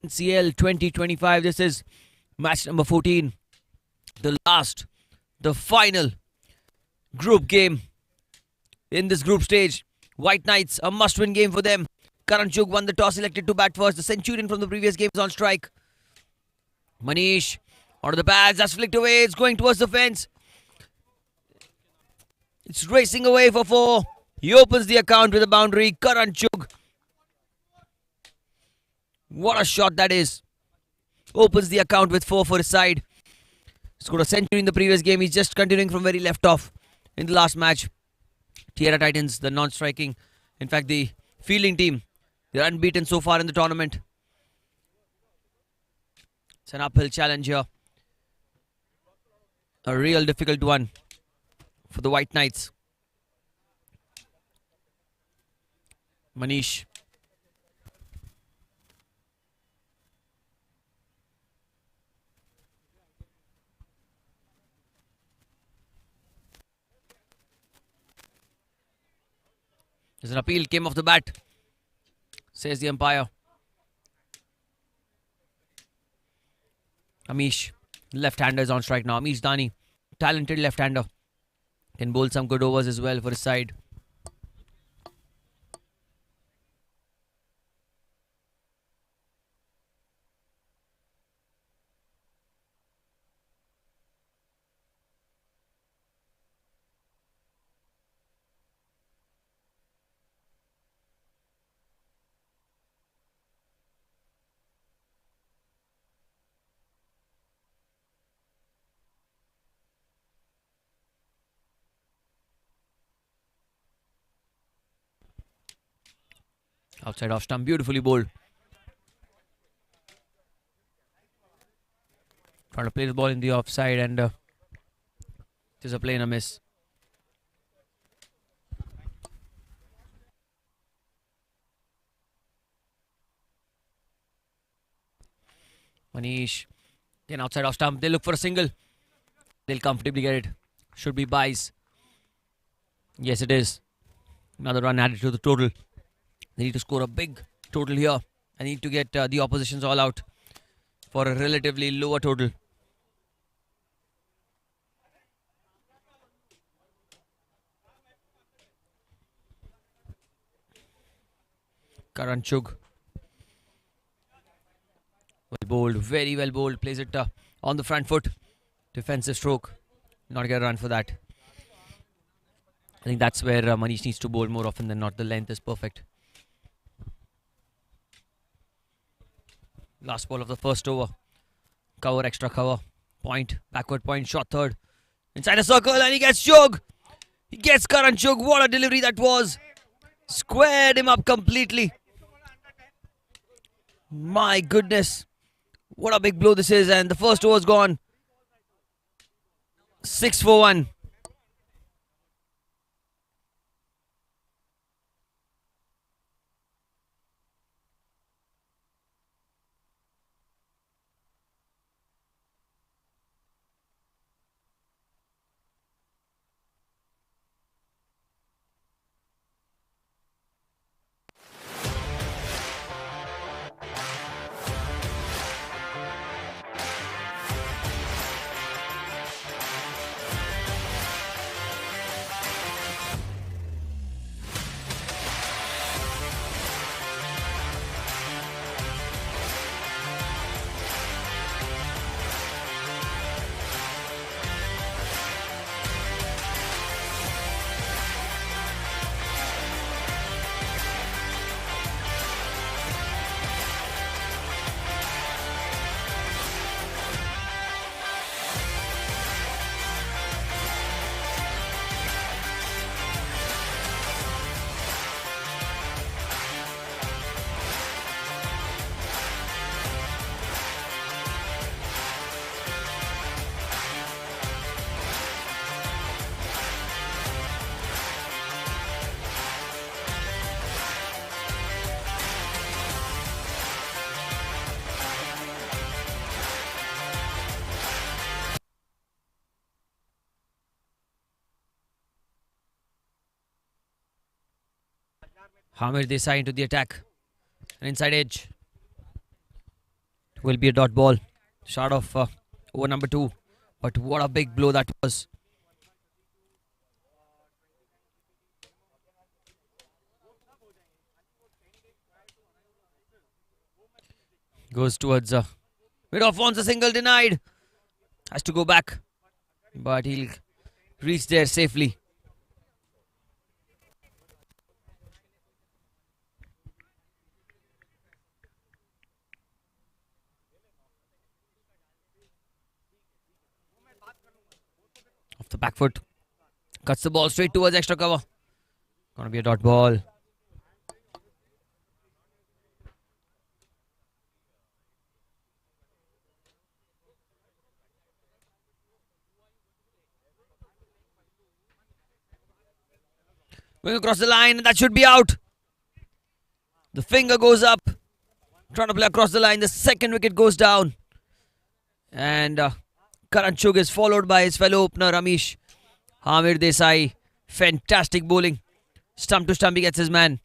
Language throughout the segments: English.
NCL 2025. This is match number 14. The last, the final group game in this group stage. White Knights, a must-win game for them. Karan Chugh won the toss, elected to bat first. The Centurion from the previous game is on strike. Manish, onto the pads, that's flicked away. It's going towards the fence. It's racing away for 4. He opens the account with a boundary. Karan Chugh. What a shot that is. Opens the account with 4 for his side. Scored a century in the previous game. He's just continuing from where he left off in the last match. Tierra Titans, the non-striking. In fact, the fielding team, they're unbeaten so far in the tournament. It's an uphill challenge here. A real difficult one for the White Knights. Manish. There's an appeal, came off the bat, says the umpire. Amish, left-hander, is on strike now. Amish Dani, talented left-hander. Can bowl some good overs as well for his side. Outside off stump, beautifully bowled. Trying to play the ball in the offside, and there's a play and a miss. Manish, then outside off stump, they look for a single. They'll comfortably get it. Should be buys. Yes, it is. Another run added to the total. They need to score a big total here. I need to get the oppositions all out for a relatively lower total. Karan Chugh. Well bowled, very well bowled. Plays it on the front foot. Defensive stroke. Not get a run for that. I think that's where Manish needs to bowl more often than not. The length is perfect. Last ball of the first over. Cover, extra cover. Point, backward point, shot third. Inside a circle, and he gets Chugh. He gets Karan Chugh. What a delivery that was. Squared him up completely. My goodness. What a big blow this is. And the first over's gone. 6 for 1. Hamir Desai into the attack. An inside edge. Will be a dot ball. Shot of over number 2. But what a big blow that was. Goes towards mid-off, wants a single, denied. Has to go back. But he'll reach there safely. Off the back foot. Cuts the ball straight towards extra cover. Gonna be a dot ball. Going across the line, and that should be out. The finger goes up. Trying to play across the line. The second wicket goes down. And Karan Chugh is followed by his fellow opener Ramesh Hamir Desai. Fantastic bowling. Stump to stump, he gets his man.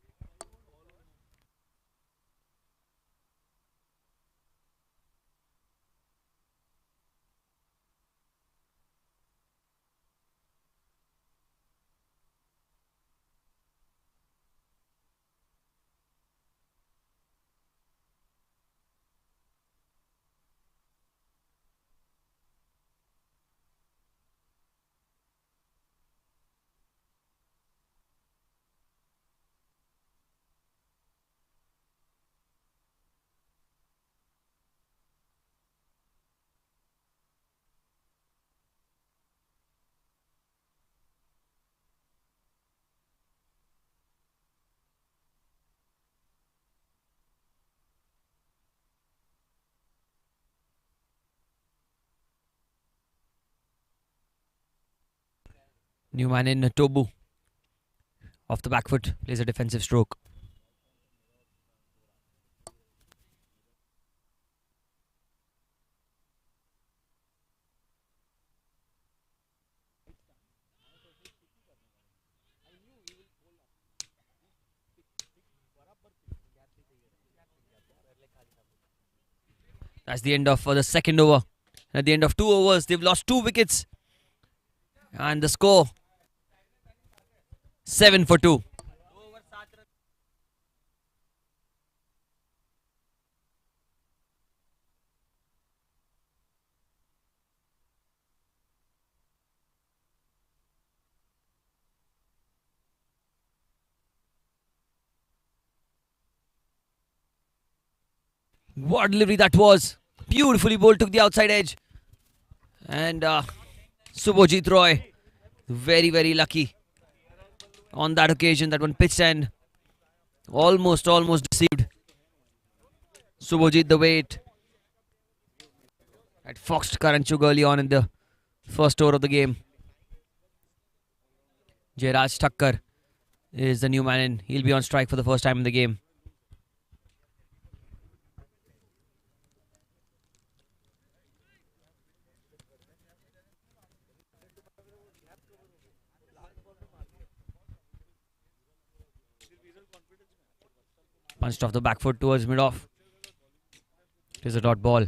New man in Tobu. Off the back foot, plays a defensive stroke. That's the end of the second over. At the end of 2 overs, they've lost 2 wickets. And the score 7 for 2. What delivery that was. Beautifully bowled, took the outside edge. And Subhojit Roy, very, very lucky on that occasion. That one pitched and almost deceived Subhojit the way it had foxed Karan Chugh early on in the first over of the game. Jayraj Thakkar is the new man and he'll be on strike for the first time in the game. Punched off the back foot towards mid-off. It is a dot ball.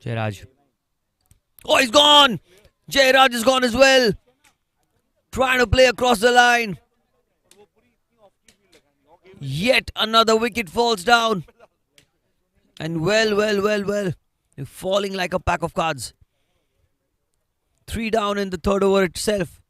Jayraj. Oh, he's gone! Jayraj is gone as well. Trying to play across the line. Yet another wicket falls down. And well. They're falling like a pack of cards. 3 down in the third over itself.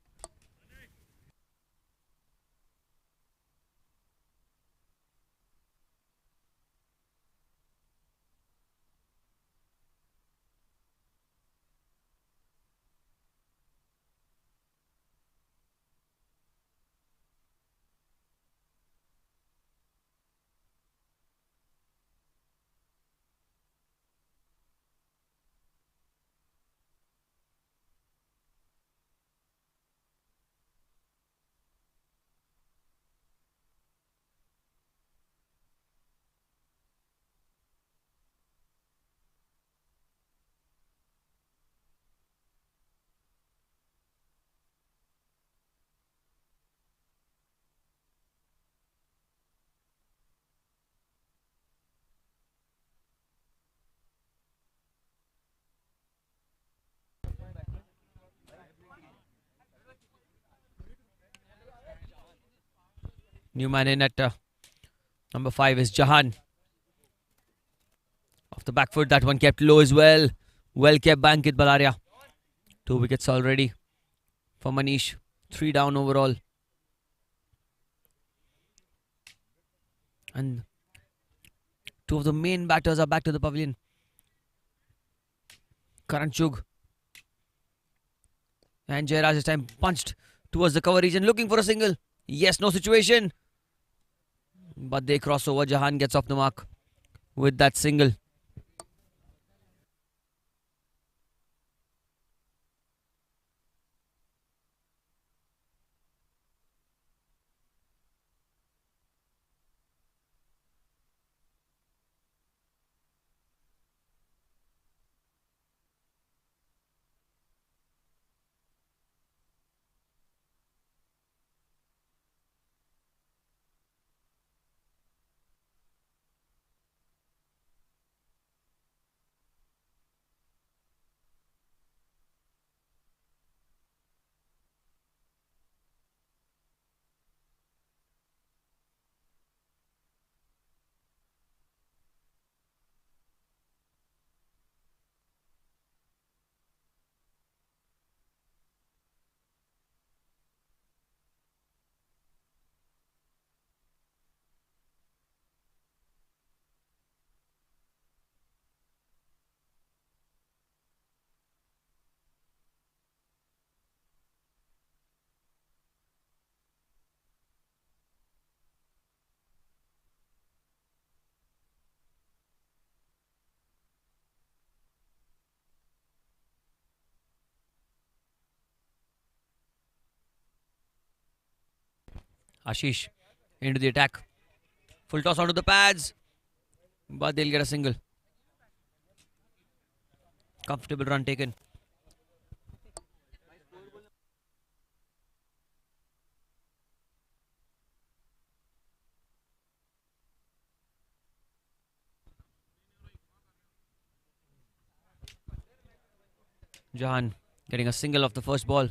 New man in at number 5 is Jahan. Off the back foot, that one kept low as well. Well kept by Ankit Balaria. 2 wickets already for Manish. 3 down overall. And 2 of the main batters are back to the pavilion. Karan Chugh and Jairaj this time punched towards the cover region, looking for a single. Yes, no situation. But they cross over. Jahan gets off the mark with that single. Ashish into the attack. Full toss onto the pads. But they'll get a single. Comfortable run taken. Jahan getting a single off the first ball.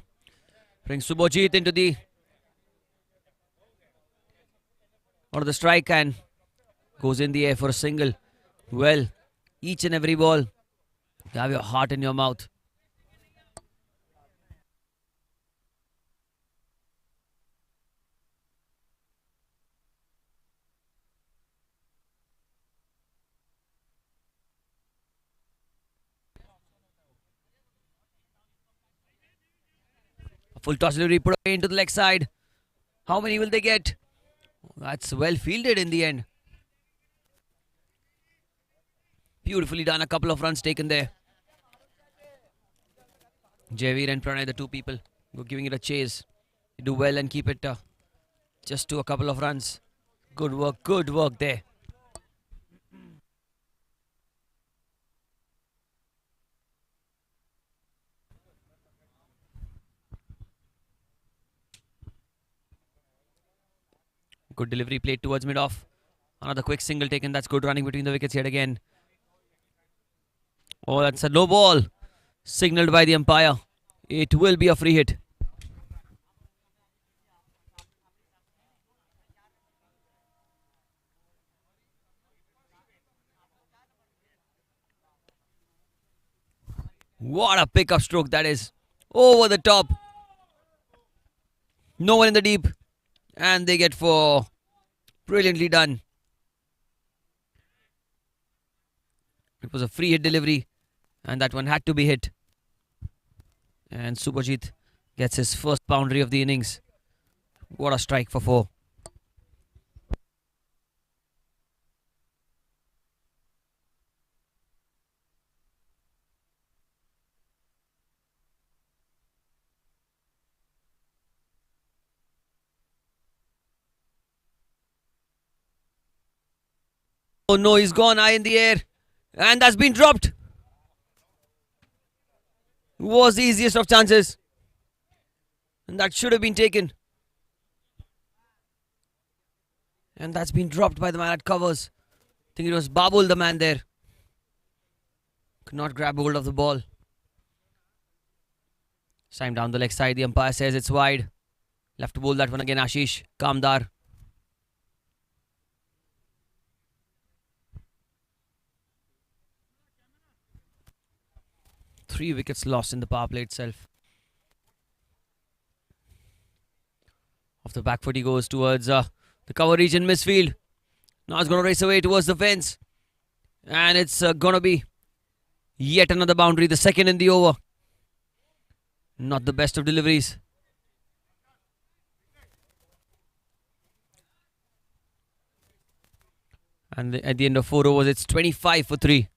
Brings Subhajit into the onto the strike and goes in the air for a single. Well, each and every ball, you have your heart in your mouth. A full toss delivery put away into the leg side. How many will they get? That's well fielded in the end. Beautifully done. A couple of runs taken there. Javeer and Pranay, the 2 people, were giving it a chase. They do well and keep it just to a couple of runs. Good work there. Good delivery played towards mid-off. Another quick single taken. That's good running between the wickets yet again. Oh, that's a low ball. Signaled by the umpire. It will be a free hit. What a pickup stroke that is. Over the top. No one in the deep. And they get 4. Brilliantly done. It was a free hit delivery. And that one had to be hit. And Subhajit gets his first boundary of the innings. What a strike for 4. Oh no, he's gone high in the air. And that's been dropped. Was the easiest of chances. And that should have been taken. And that's been dropped by the man at covers. I think it was Babul, the man there. Could not grab hold of the ball. Time down the leg side. The umpire says it's wide. Left to bowl that one again, Ashish Kamdar. 3 wickets lost in the power play itself. Off the back foot he goes towards the cover region misfield. Now it's going to race away towards the fence. And it's going to be yet another boundary, the second in the over. Not the best of deliveries. And at the end of 4 overs, it's 25 for 3.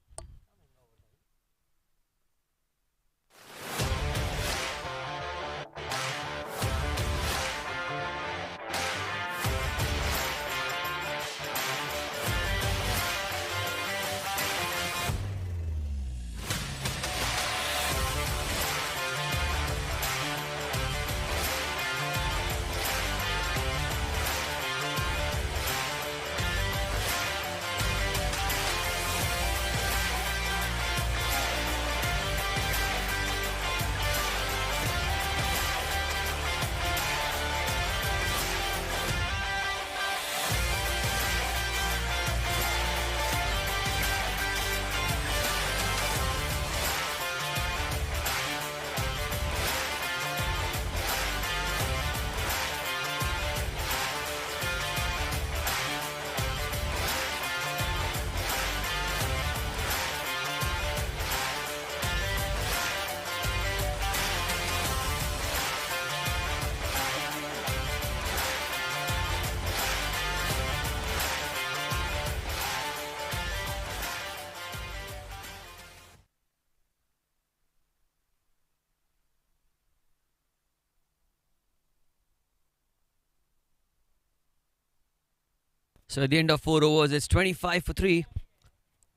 So at the end of 4 overs, it's 25 for 3.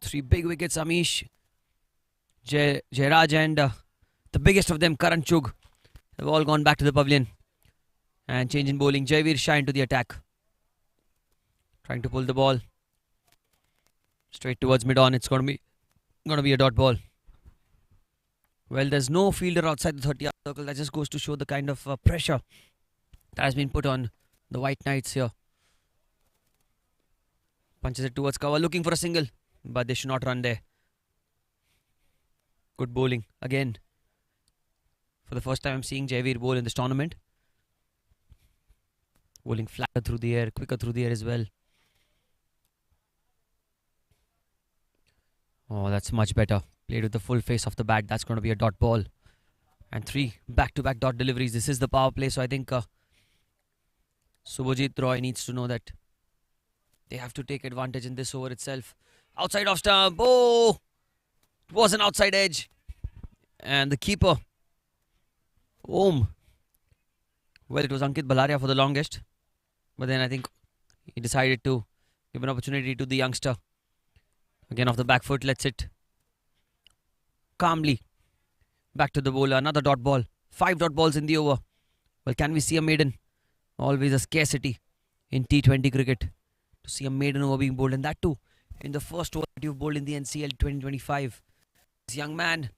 3 big wickets, Amish, Jayraj and the biggest of them, Karan Chugh, have all gone back to the pavilion. And change in bowling, Jaivir Shah into the attack. Trying to pull the ball straight towards mid-on. It's going to be a dot ball. Well, there's no fielder outside the 30-yard circle. That just goes to show the kind of pressure that has been put on the White Knights here. Punches it towards cover, looking for a single, but they should not run there. Good bowling again. For the first time I'm seeing Jaivir bowl in this tournament. Bowling flatter through the air, quicker through the air as well. Oh, that's much better. Played with the full face of the bat. That's going to be a dot ball. And 3 back-to-back dot deliveries. This is the power play, so I think Subhajit Roy needs to know that they have to take advantage in this over itself. Outside off stump. Oh! It was an outside edge. And the keeper, Om. Well, it was Ankit Balaria for the longest. But then I think he decided to give an opportunity to the youngster. Again off the back foot, lets it calmly back to the bowler. Another dot ball. 5 dot balls in the over. Well, can we see a maiden? Always a scarcity in T20 cricket to see a maiden over being bowled. And that too in the first over that you've bowled in the NCL 2025. This young man.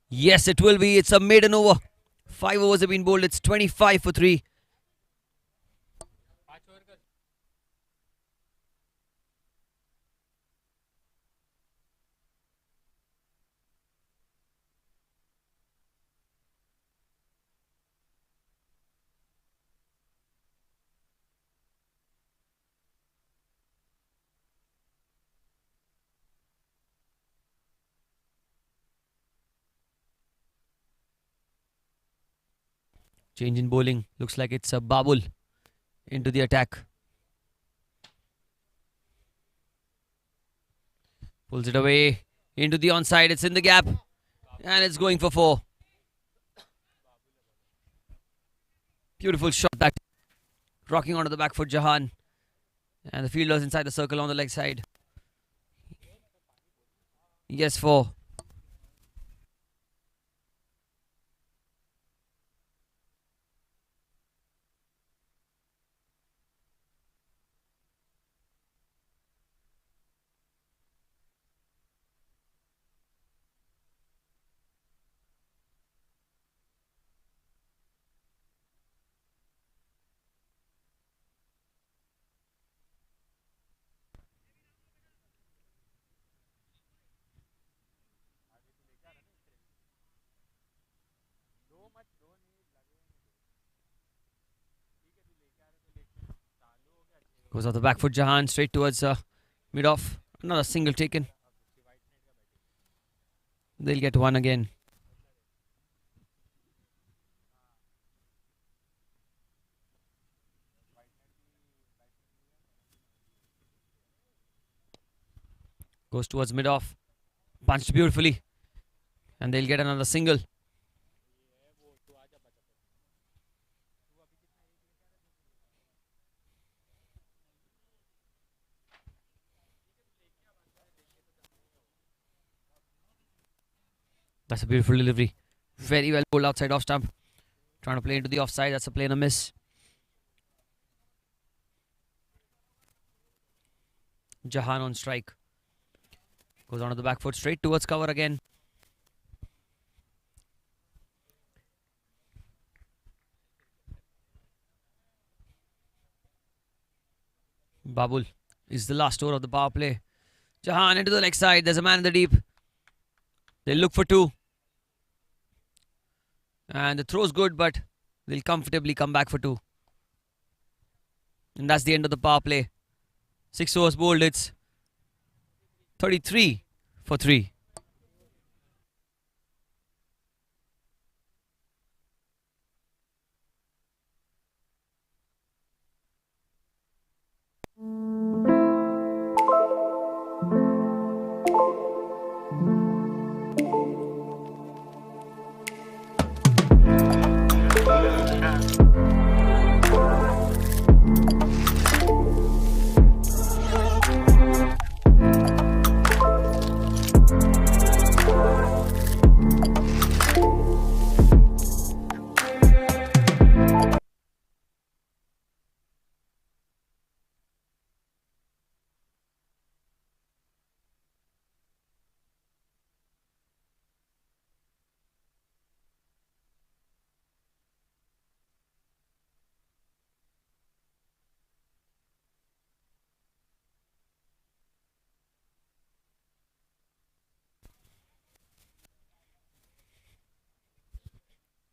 Yes, it will be. It's a maiden over. 5 overs have been bowled. It's 25 for 3. Change in bowling. Looks like it's a Babul into the attack. Pulls it away into the onside. It's in the gap. And it's going for 4. Beautiful shot that. Rocking onto the back foot, Jahan. And the fielder's inside the circle on the leg side. Yes, 4. Goes off the back foot, Jahan, straight towards mid-off. Another single taken. They'll get one again. Goes towards mid-off. Punched beautifully. And they'll get another single. That's a beautiful delivery. Very well pulled outside off stump. Trying to play into the offside. That's a play and a miss. Jahan on strike. Goes onto the back foot, straight towards cover again. Babul is the last over of the power play. Jahan into the leg side. There's a man in the deep. They'll look for two. And the throw's good, but they'll comfortably come back for two. And that's the end of the power play. 6 overs bowled. It's 33 for 3.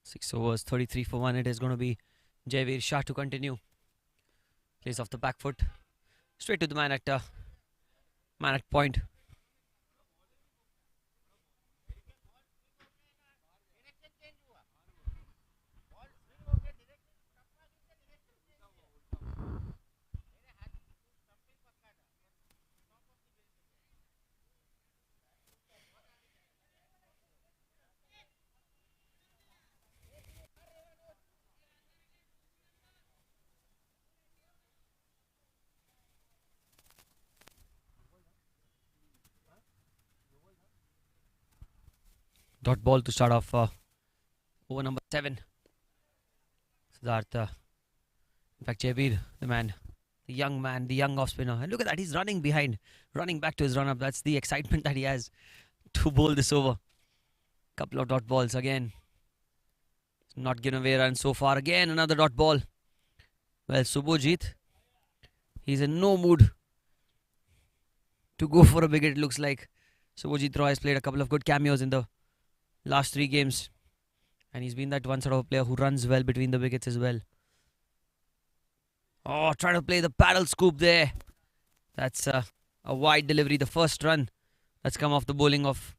Six overs, 33 for 1. It is going to be Javeer Shah to continue. Plays off the back foot. Straight to the man at point. Dot ball to start off over number 7. Siddharth, in fact, Javeer, the young off spinner. And look at that, he's running behind, running back to his run up. That's the excitement that he has to bowl this over. Couple of dot balls again. Not given away runs so far. Again, another dot ball. Well, Subhojit, he's in no mood to go for a wicket, it looks like. Subhojit Roy has played a couple of good cameos in the last 3 games. And he's been that one sort of player who runs well between the wickets as well. Oh, trying to play the paddle scoop there. That's a wide delivery. The first run that's come off the bowling of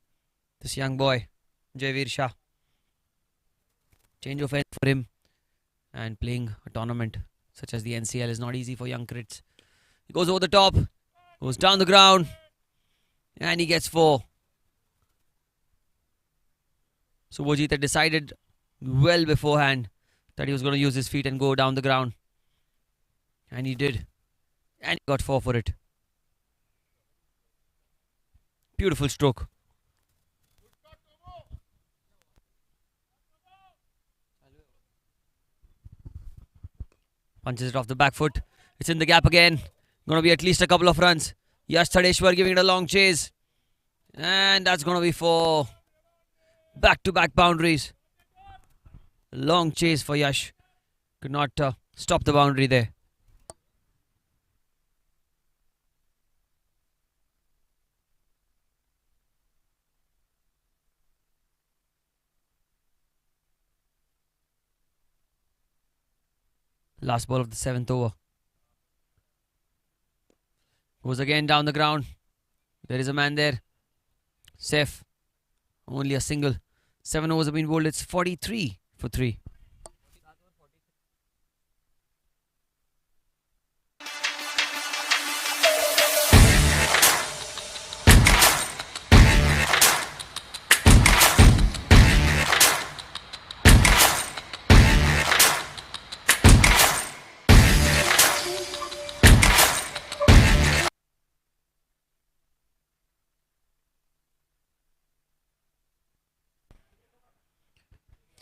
this young boy, Javeer Shah. Change of end for him. And playing a tournament such as the NCL is not easy for young crits. He goes over the top. Goes down the ground. And he gets 4. Subhojit had decided well beforehand that he was going to use his feet and go down the ground. And he did. And he got 4 for it. Beautiful stroke. Punches it off the back foot. It's in the gap again. Going to be at least a couple of runs. Yash Thadeshwar giving it a long chase. And that's going to be 4. Back-to-back boundaries. Long chase for Yash. Could not stop the boundary there. Last ball of the 7th over. Goes again down the ground. There is a man there. Safe. Only a single. 7 overs have been bowled. It's 43 for 3.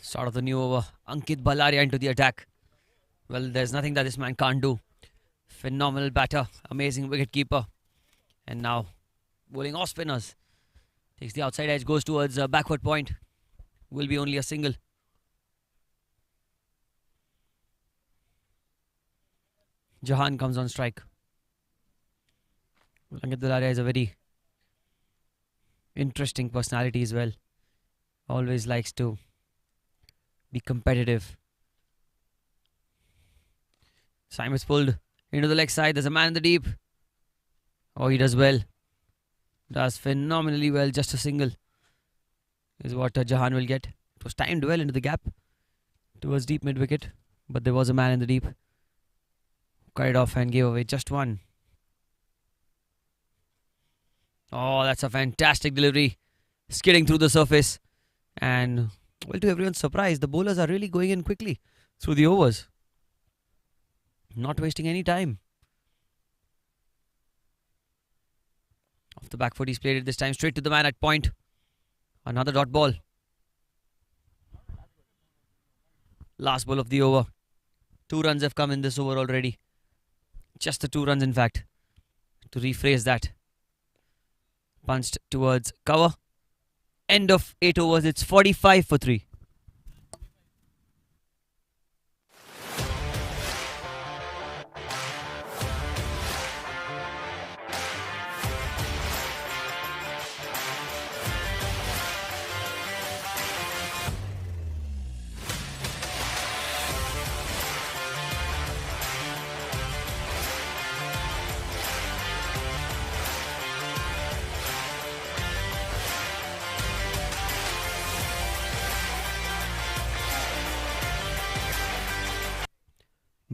Start of the new over. Ankit Balaria into the attack. Well, there's nothing that this man can't do. Phenomenal batter. Amazing wicket keeper. And now, bowling off spinners. Takes the outside edge. Goes towards a backward point. Will be only a single. Jahan comes on strike. Ankit Balaria is a very interesting personality as well. Always likes to be competitive. Simon is pulled into the leg side. There's a man in the deep. Oh, he does well. Does phenomenally well. Just a single is what Jahan will get. It was timed well into the gap towards deep mid wicket. But there was a man in the deep. Cut it off and gave away just one. Oh, that's a fantastic delivery. Skidding through the surface. And well, to everyone's surprise, the bowlers are really going in quickly through the overs. Not wasting any time. Off the back foot, he's played it this time straight to the man at point. Another dot ball. Last ball of the over. 2 runs have come in this over already. Just the 2 runs, in fact. To rephrase that. Punched towards cover. End of 8 overs. It's 45 for 3.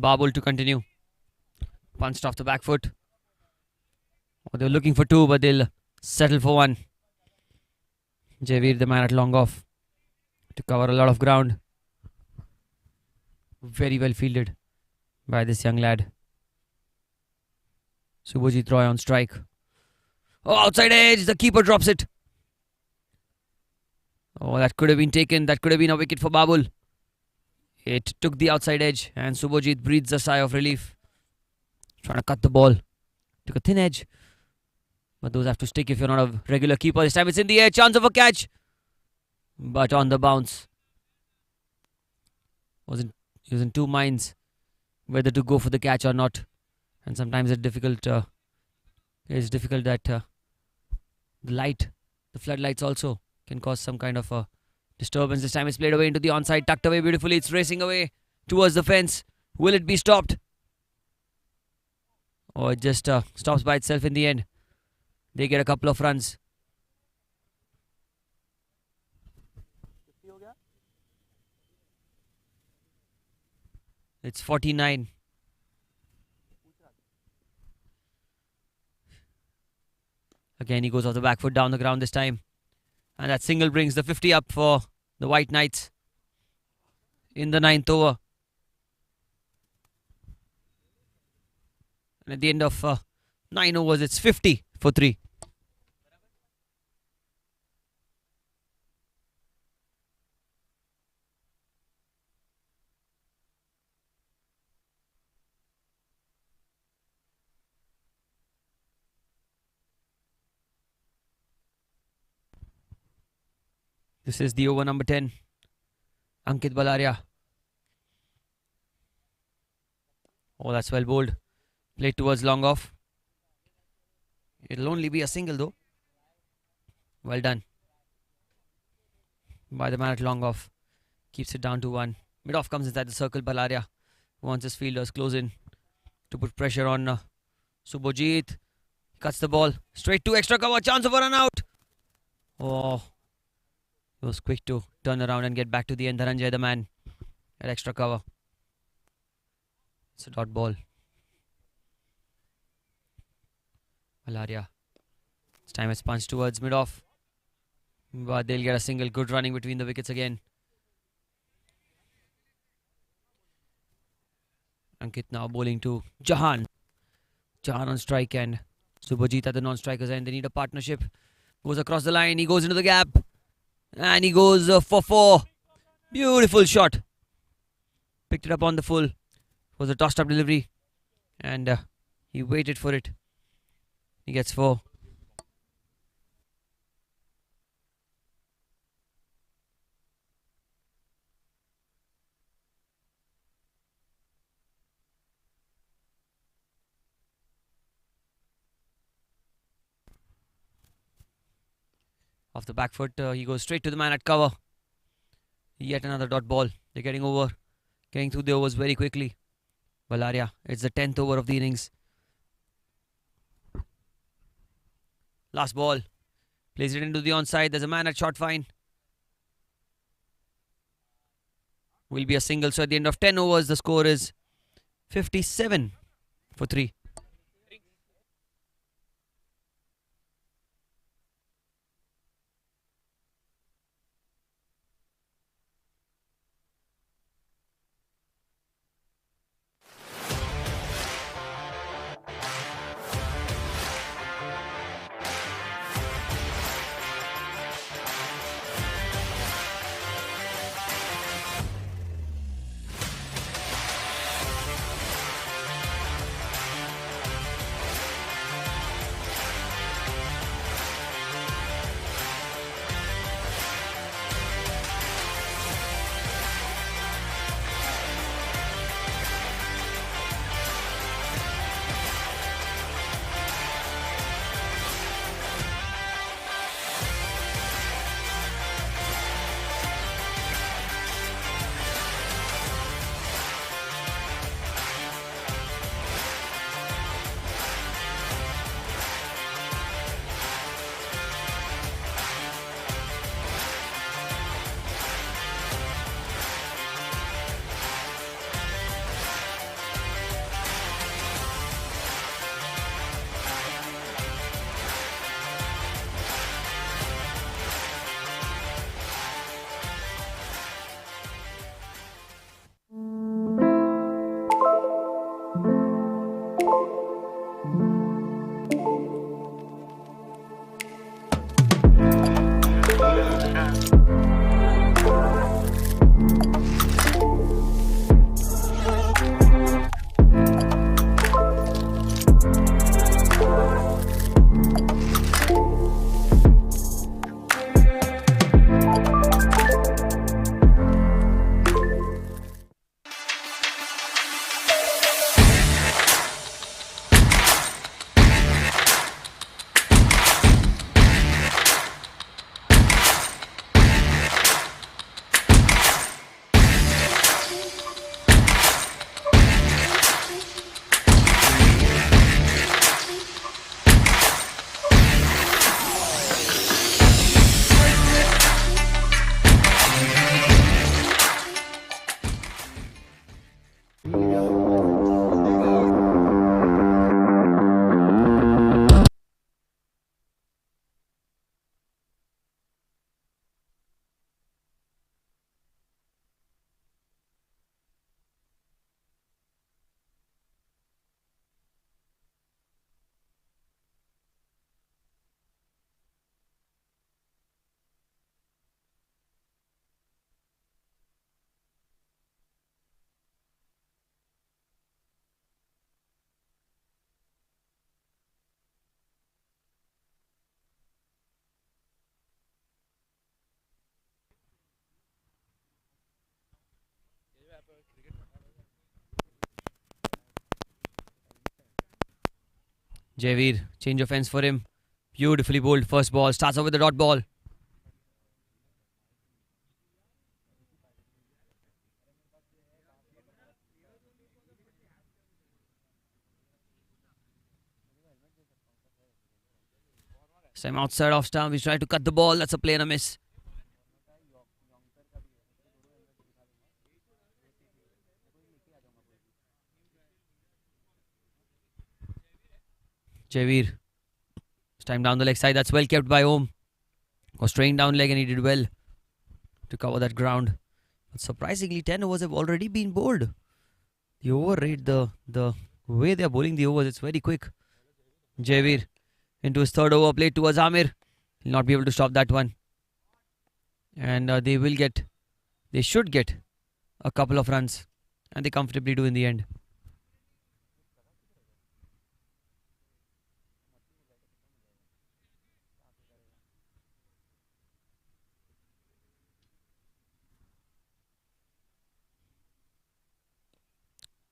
Babul to continue. Punched off the back foot. Oh, they're looking for 2, but they'll settle for 1. Javeer, the man at long off, to cover a lot of ground. Very well fielded by this young lad. Subhajit Roy on strike. Oh, outside edge. The keeper drops it. Oh, that could have been taken. That could have been a wicket for Babul. It took the outside edge and Subhajit breathes a sigh of relief. Trying to cut the ball. Took a thin edge. But those have to stick if you're not a regular keeper. This time it's in the air. Chance of a catch. But on the bounce. He was in 2 minds whether to go for the catch or not. And sometimes it's difficult. It's difficult that the floodlights also can cause some kind of a disturbance. This time it's played away into the onside, tucked away beautifully. It's racing away towards the fence. Will it be stopped? Or it just stops by itself in the end. They get a couple of runs. It's 49. Again, he goes off the back foot down the ground this time. And that single brings the 50 up for the White Knights in the 9th over. And at the end of 9 overs, it's 50 for 3. This is the over number 10. Ankit Balaria. Oh, that's well bowled. Played towards long off. It'll only be a single though. Well done by the man at long off. Keeps it down to 1. Mid off comes inside the circle. Balaria wants his fielders close in to put pressure on Subhajit. Cuts the ball straight to extra cover. Chance of a run out. Oh, he was quick to turn around and get back to the end. Dhananjay, the man, at extra cover. It's a dot ball. Valaria. This time it's punched towards mid-off. But they'll get a single. Good running between the wickets again. Ankit now bowling to Jahan. Jahan on strike and Subhajit at the non-strikers end. They need a partnership. Goes across the line. He goes into the gap. And he goes for 4. Beautiful shot. Picked it up on the full. It was a tossed up delivery. And he waited for it. He gets 4. Off the back foot, he goes straight to the man at cover. Yet another dot ball. They're getting through the overs very quickly. Valaria, it's the 10th over of the innings. Last ball. Plays it into the onside. There's a man at short fine. Will be a single. So at the end of 10 overs, the score is 57 for 3. Javeer, change of ends for him. Beautifully bowled first ball. Starts off with the dot ball. Time outside off stump. He's trying to cut the ball. That's a play and a miss. Javeer. Time down the leg side. That's well kept by Om. Was straying down leg and he did well to cover that ground. But surprisingly, 10 overs have already been bowled. The over rate, the way they are bowling the overs, it's very quick. Javeer into his third over, played towards Amir. He'll not be able to stop that one. And they should get a couple of runs. And they comfortably do in the end.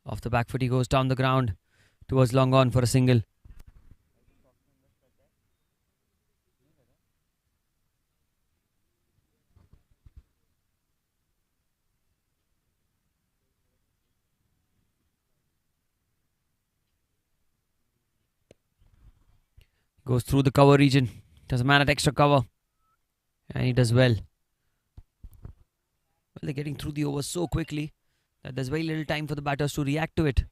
Off the back foot, he goes down the ground towards long on for a single. Goes through the cover region. Does a man at extra cover. And he does well. Well, they're getting through the overs so quickly that there's very little time for the batters to react to it.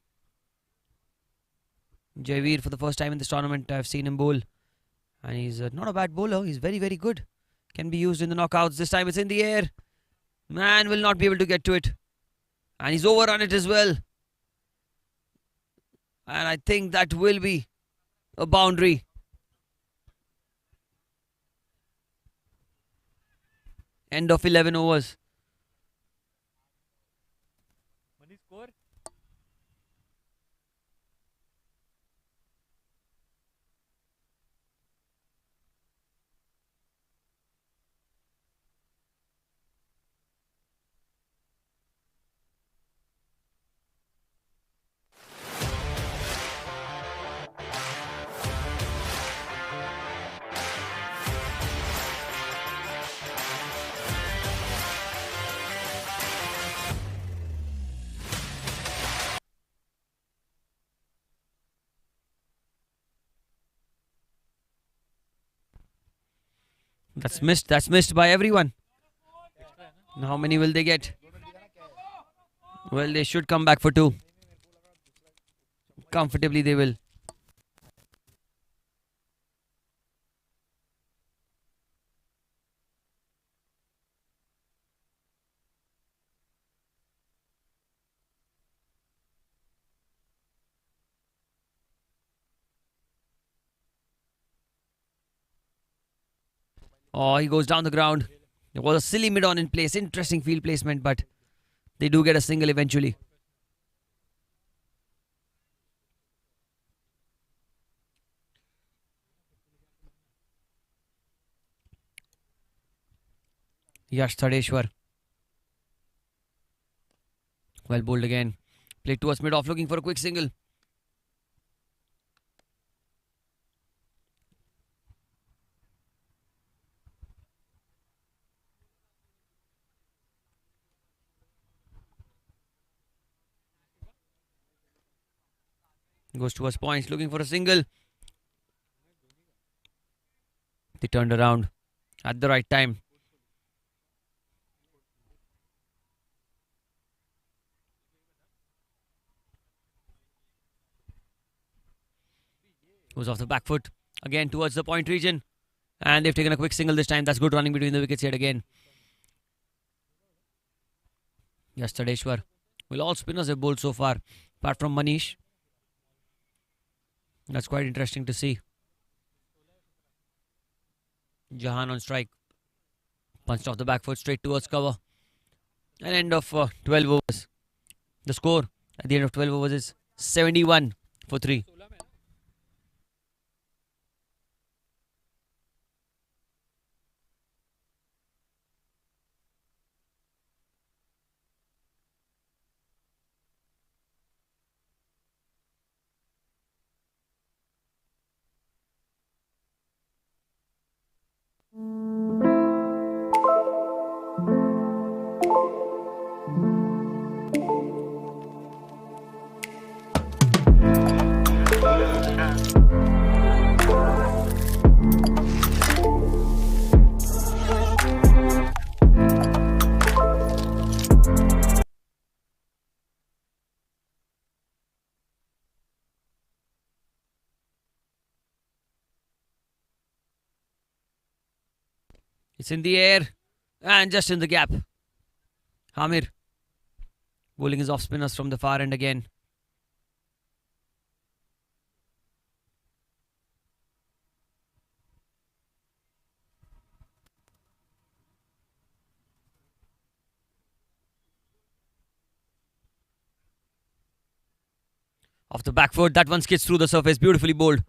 Javeer, for the first time in this tournament, I've seen him bowl. And he's not a bad bowler. He's very, very good. Can be used in the knockouts. This time it's in the air. Man will not be able to get to it. And he's overrun it as well. And I think that will be a boundary. End of 11 overs. Score? That's missed. That's missed by everyone. Now how many will they get? Well, they should come back for 2. Comfortably they will. Oh, he goes down the ground. There was a silly mid-on in place. Interesting field placement, but they do get a single eventually. Yash Thadeshwar. Well bowled again. Played towards mid-off, looking for a quick single. Goes towards points, looking for a single. They turned around at the right time. Goes off the back foot. Again towards the point region. And they've taken a quick single this time. That's good running between the wickets yet again. Yes, Thadeshwar. Well, all spinners have bowled so far, apart from Manish. That's quite interesting to see. Jahan on strike. Punched off the back foot straight towards cover. An end of 12 overs. The score at the end of 12 overs is 71 for 3. It's in the air and just in the gap. Hamir bowling his off spinners from the far end again. Off the back foot, that one skids through the surface, beautifully bowled.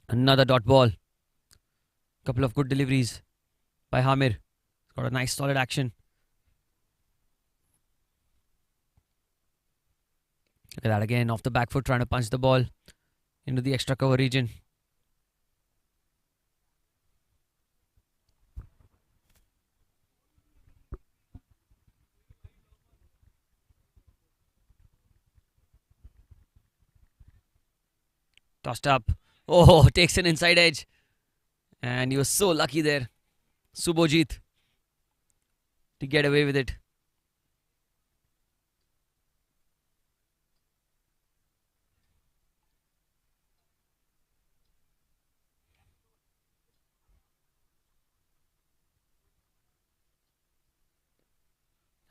Another dot ball. Couple of good deliveries by Hamir. Got a nice solid action. Look at that again, off the back foot, trying to punch the ball into the extra cover region. Tossed up. Oh, takes an inside edge. And he was so lucky there, Subhojit, to get away with it.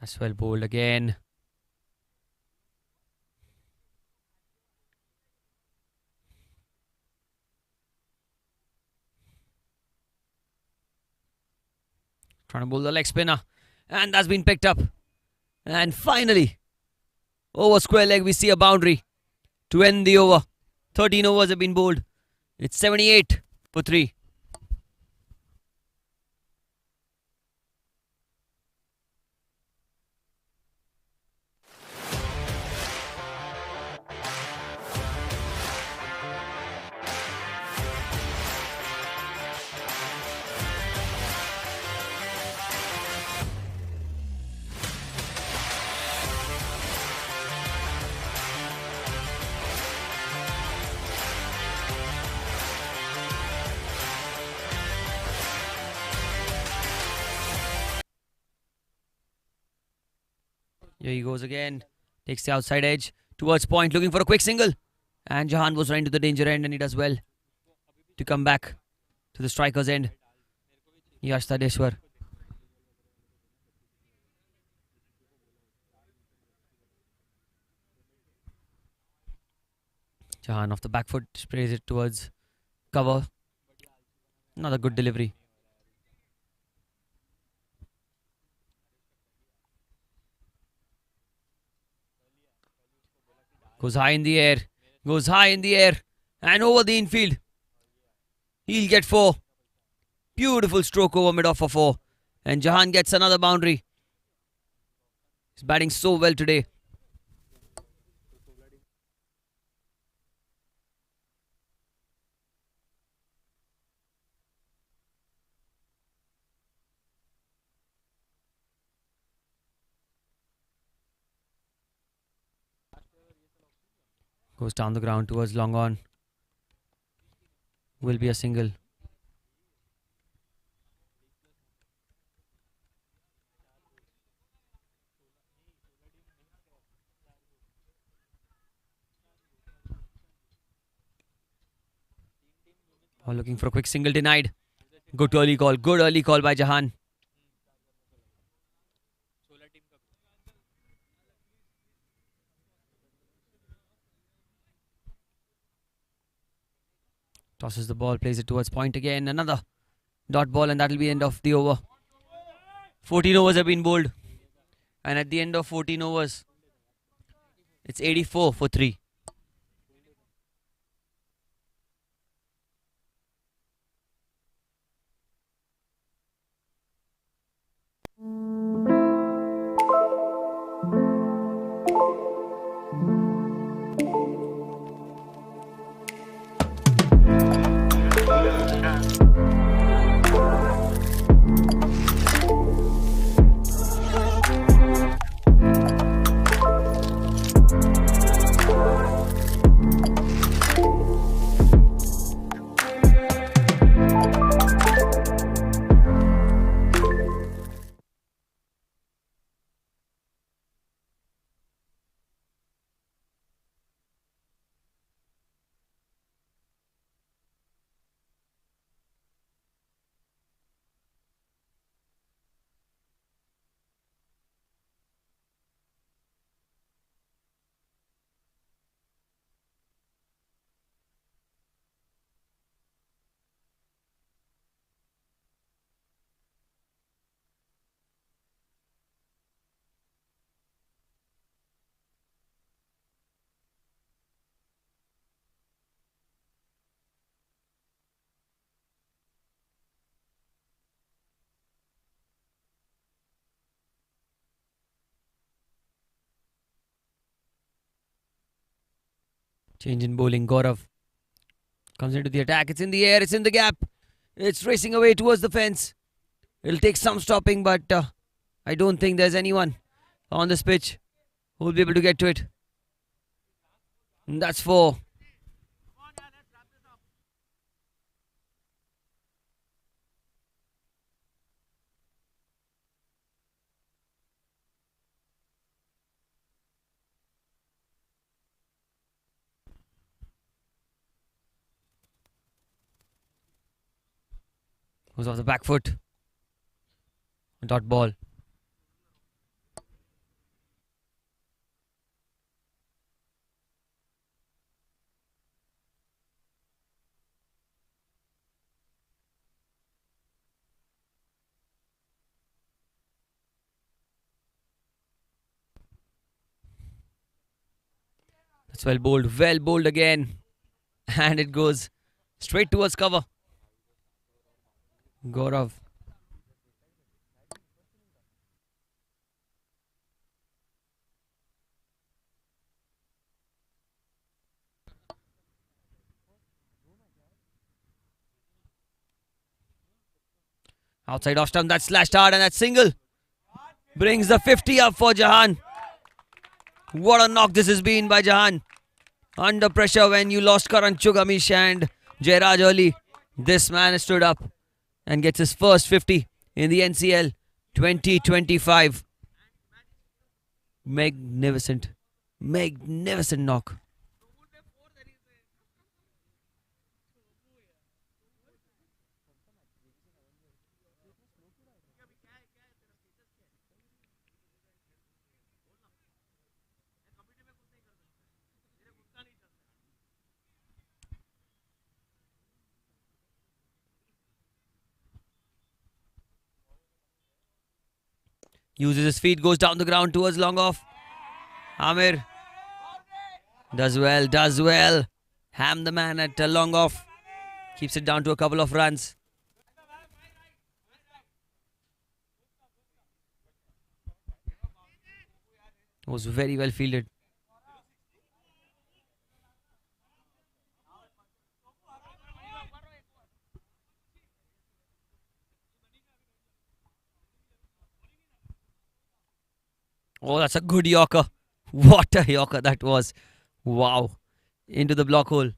That's well bowled again. Trying to bowl the leg spinner. And that's been picked up. And finally, over square leg, we see a boundary to end the over. 13 overs have been bowled. It's 78 for 3. Here he goes again. Takes the outside edge towards point, looking for a quick single. And Jahan was running to the danger end, and he does well to come back to the striker's end. Yash Tadeshwar. Jahan off the back foot, sprays it towards cover. Another good delivery. Goes high in the air. Goes high in the air. And over the infield. He'll get 4. Beautiful stroke over mid-off for 4. And Jahan gets another boundary. He's batting so well today. Goes down the ground towards long on. Will be a single. Oh, looking for a quick single, denied. Good early call. Good early call by Jahan. Tosses the ball, plays it towards point again. Another dot ball, and that will be end of the over. 14 overs have been bowled. And at the end of 14 overs, it's 84 for 3. Change in bowling. Gaurav comes into the attack. It's in the air. It's in the gap. It's racing away towards the fence. It'll take some stopping, but I don't think there's anyone on this pitch who will be able to get to it. And that's 4. Goes off the back foot. Dot ball. That's well bowled. Well bowled again. And it goes straight towards cover. Gaurav. Outside off stump. That's slashed hard and that single brings the 50 up for Jahan. What a knock this has been by Jahan. Under pressure when you lost Karan Chugamish and Jairaj early. This man has stood up and gets his first 50 in the NCL 2025. Magnificent. Magnificent knock. Uses his feet, goes down the ground towards long off. Amir does well, does well. Ham the man at long off. Keeps it down to a couple of runs. Was very well fielded. Oh, that's a good Yorker. What a Yorker that was. Wow. Into the block hole.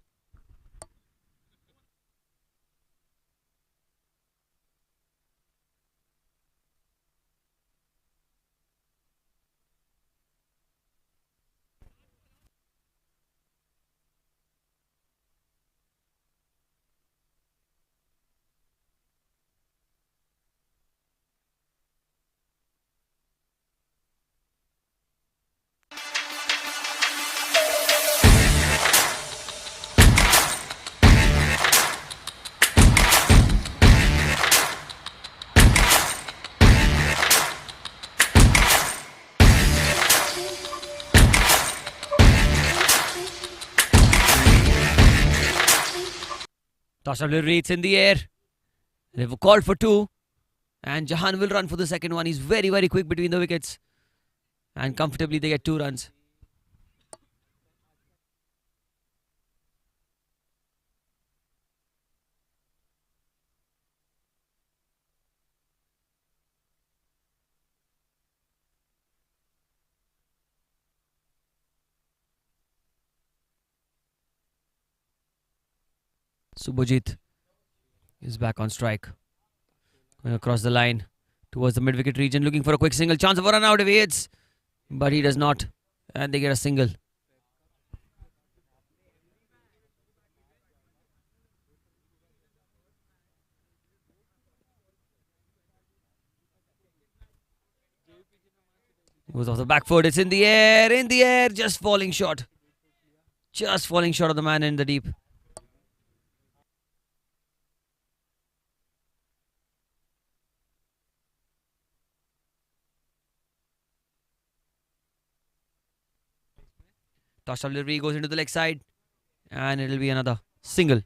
Toss up delivery, it's in the air. They've called for 2. And Jahan will run for the second one. He's very, very quick between the wickets. And comfortably they get 2 runs. Subhajit is back on strike. Going across the line towards the mid-wicket region, looking for a quick single. Chance of a run out if he hits. But he does not. And they get a single. Goes off the back foot. It's in the air, just falling short. Just falling short of the man in the deep. Toss up delivery goes into the leg side. And it'll be another single.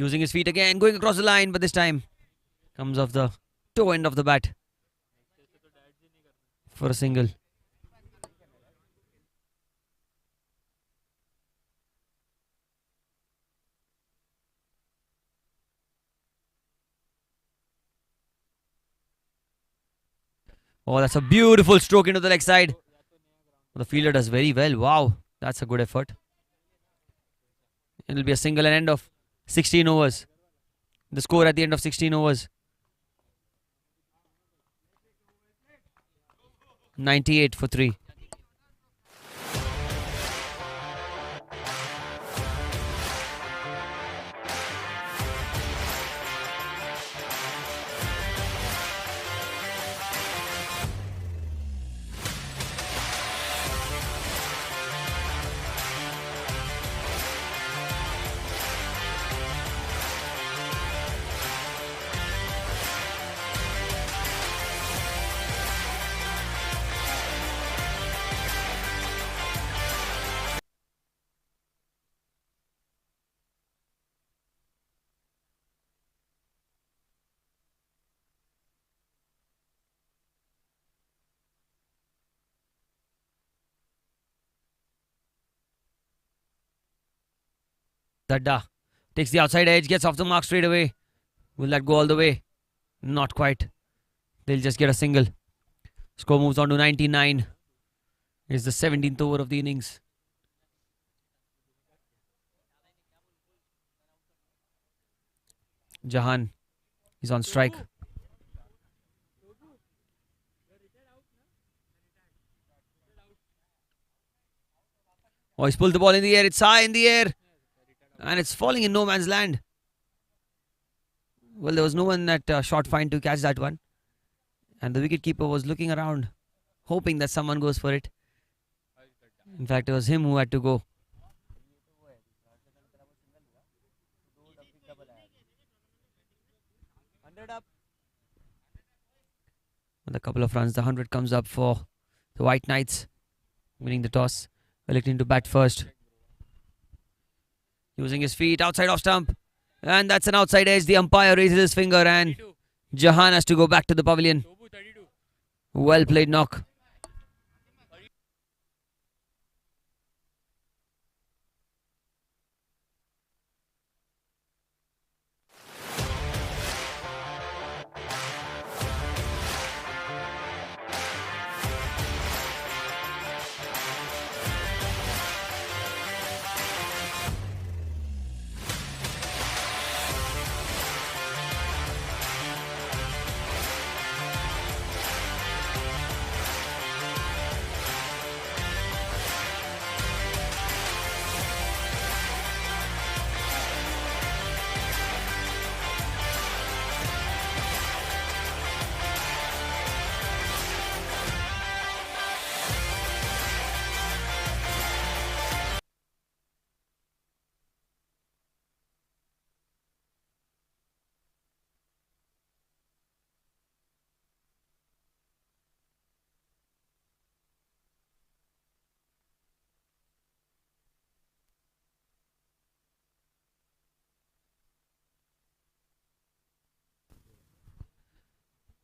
Using his feet again, going across the line, but this time comes off the toe end of the bat for a single. Oh, that's a beautiful stroke into the leg side. The fielder does very well. Wow, that's a good effort. It'll be a single and end of 16 overs. The score at the end of 16 overs. 98 for 3. Dadda takes the outside edge, gets off the mark straight away. Will that go all the way? Not quite. They'll just get a single. Score moves on to 99. It's the 17th over of the innings. Jahan is on strike. Oh, he's pulled the ball in the air. It's high in the air. And it's falling in no man's land. Well, there was no one at short fine to catch that one. And the wicketkeeper was looking around, hoping that someone goes for it. In fact, it was him who had to go. With a couple of runs, the 100 comes up for the White Knights, winning the toss, electing to bat first. Using his feet, outside off stump. And that's an outside edge. The umpire raises his finger and Jahan has to go back to the pavilion. Well played knock.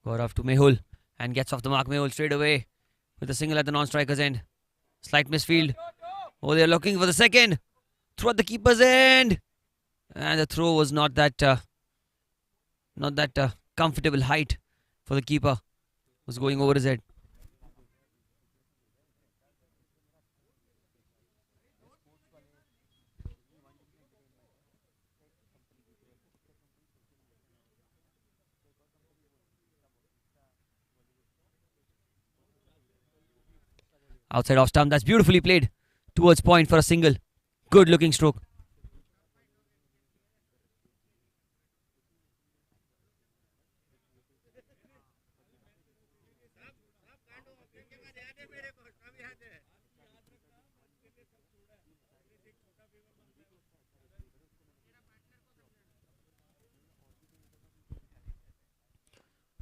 Gaurav to Mehul and gets off the mark. Mehul straight away with a single at the non-striker's end. Slight misfield. Oh, they're looking for the second. Throw at the keeper's end. And the throw was not that comfortable height for the keeper. It was going over his head. Outside off stump. That's beautifully played towards point for a single. Good looking stroke.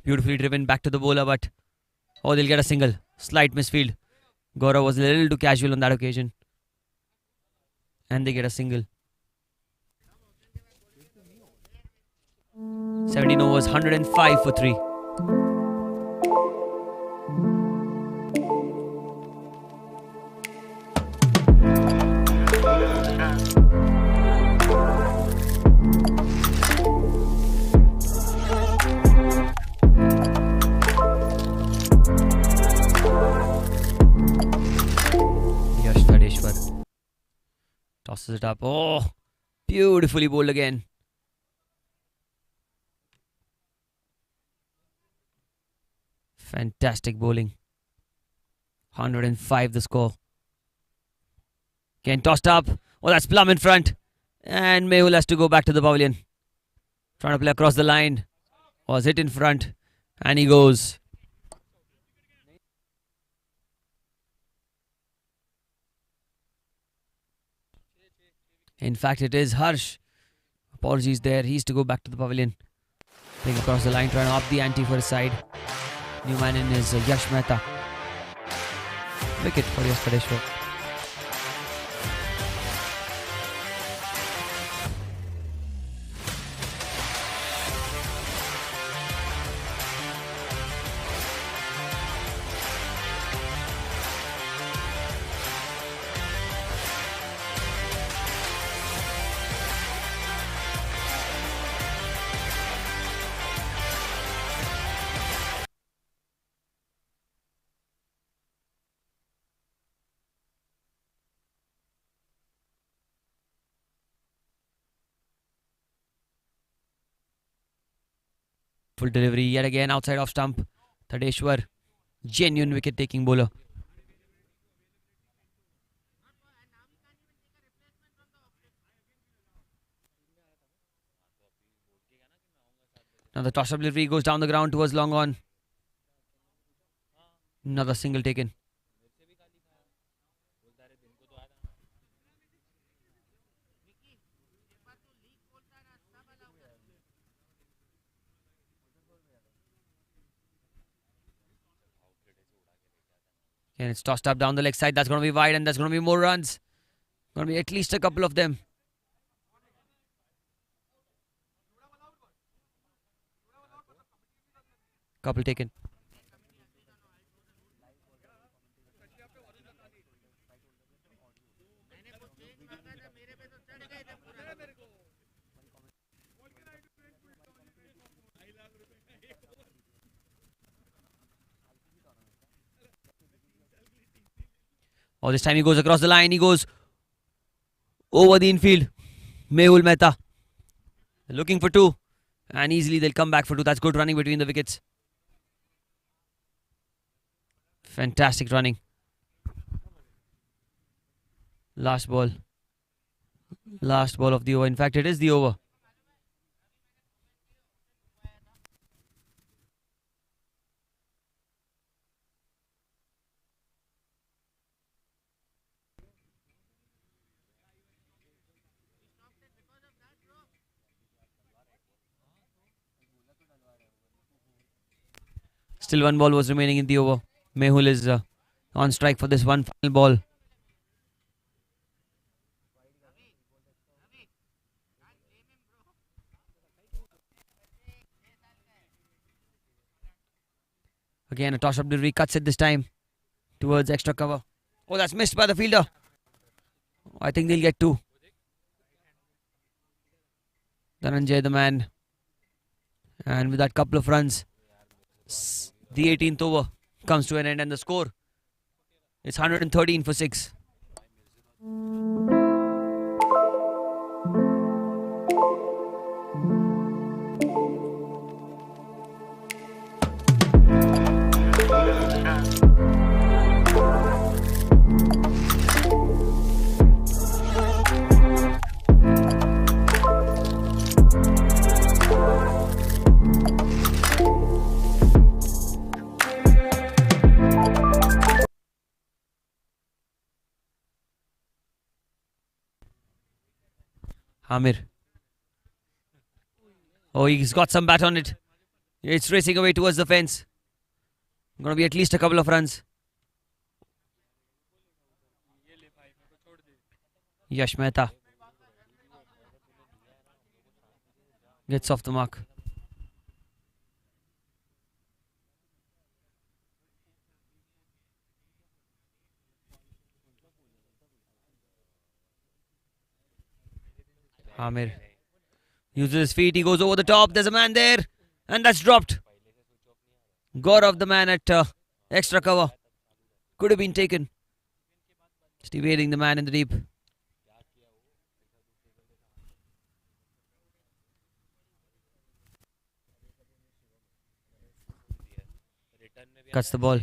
Beautifully driven back to the bowler, but oh, they'll get a single. Slight misfield. Gaurav was a little too casual on that occasion. And they get a single. 17 overs, 105 for 3. Tosses it up. Oh, beautifully bowled again. Fantastic bowling. 105 the score. Again tossed up. Oh, that's plumb in front. And Mehul has to go back to the pavilion. Trying to play across the line. Was hit in front. And he goes. In fact, it is Harsh. Apologies there. He's to go back to the pavilion. Playing across the line, trying to up the ante for his side. New man in is Yash Mehta. Wicket for Yash Kadeshwar. Full delivery yet again outside off stump. Tadeshwar, genuine wicket taking bowler. Now the toss up delivery goes down the ground towards long on. Another single taken. And it's tossed up down the leg side. That's going to be wide and that's going to be more runs. Going to be at least a couple of them. Couple taken. Oh, this time he goes across the line. He goes over the infield. Mehul Mehta looking for two. And easily they'll come back for two. That's good running between the wickets. Fantastic running. Last ball. Last ball of the over. In fact, it is the over. Still one ball was remaining in the over. Mehul is on strike for this one final ball. Again, a toss-up delivery cuts it this time towards extra cover. Oh, that's missed by the fielder. I think they'll get two. Dhananjay, the man. And with that couple of runs, the 18th over comes to an end and the score is 113 for 6. Amir. Oh, he's got some bat on it. It's racing away towards the fence. Going to be at least a couple of runs. Yash Mehta gets off the mark. Amir uses his feet. He goes over the top. There's a man there. And that's dropped. Gaurav, the man at extra cover. Could have been taken. Just evading the man in the deep. Cuts the ball.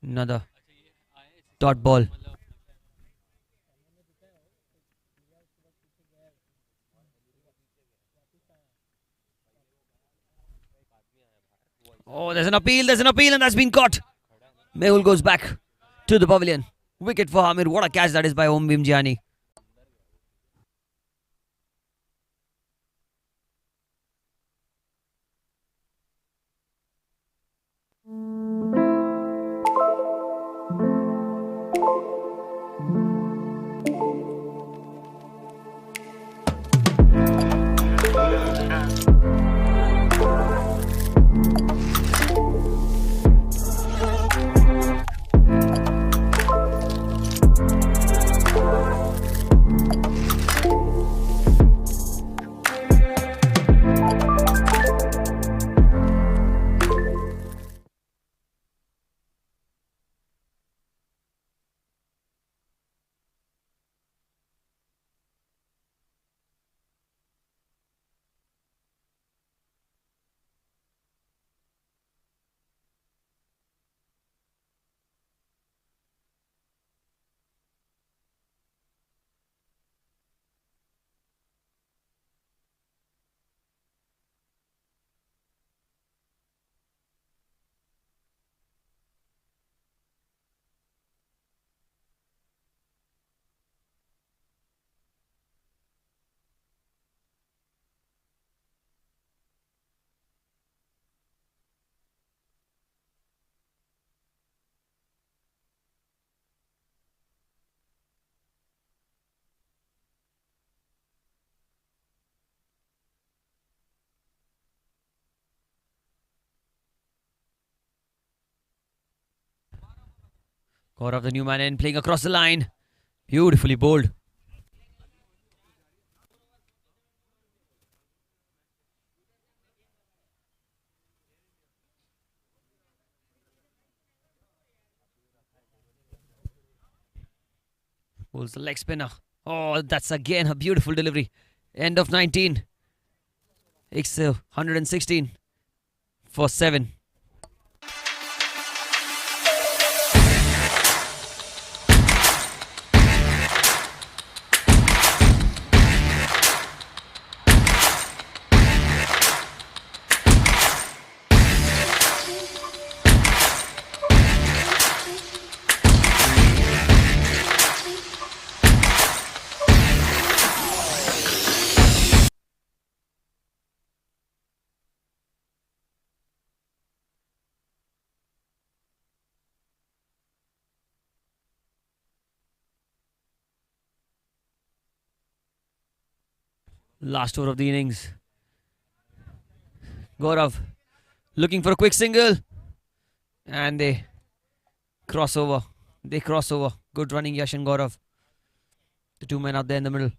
Another dot ball. Oh, there's an appeal, and that's been caught. Mehul goes back to the pavilion. Wicket for Amir. What a catch that is by Om Bimjiani. Gaurav, the new man in, playing across the line. Beautifully bowled. Pulls the leg spinner. Oh, that's again a beautiful delivery. End of 19. It's 116 for 7. Last over of the innings. Gaurav looking for a quick single. And they cross over. Good running, Yash and Gaurav. The two men out there in the middle.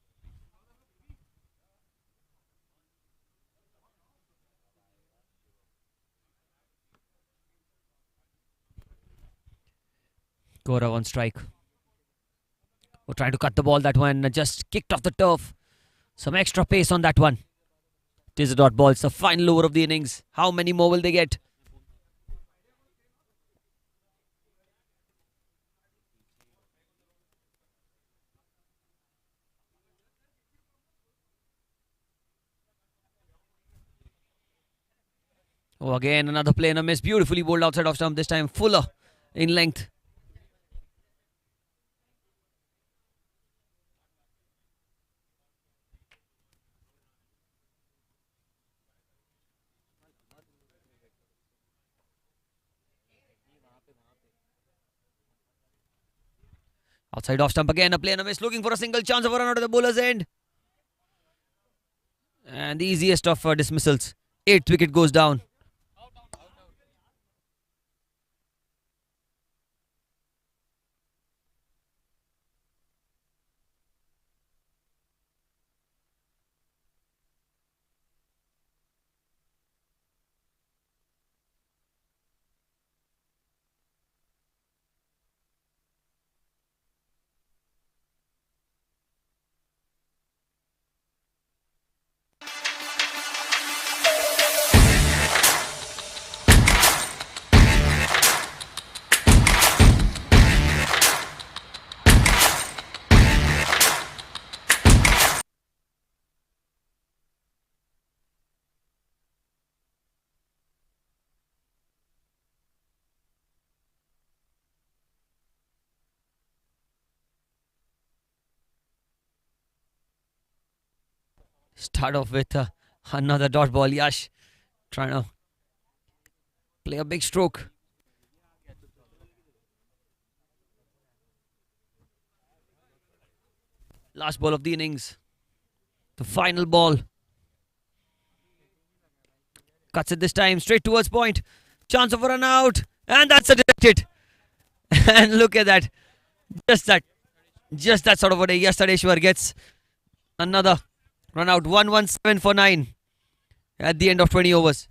Gaurav on strike. We're trying to cut the ball. That one just kicked off the turf. Some extra pace on that one. It is a dot ball. It's the final over of the innings. How many more will they get? Oh, again, another play and a miss. Beautifully bowled outside off stump. This time fuller in length. Outside off stump again, a play and a miss. Looking for a single chance of a run out of the bowler's end. And the easiest of dismissals. 8th wicket goes down. Start off with another dot ball. Yash trying to play a big stroke. Last ball of the innings. The final ball. Cuts it this time straight towards point. Chance of a run out. And that's a direct hit. And look at that. Just that sort of a day. Yesterdayshwar gets another run out. 117 for 9 at the end of 20 overs.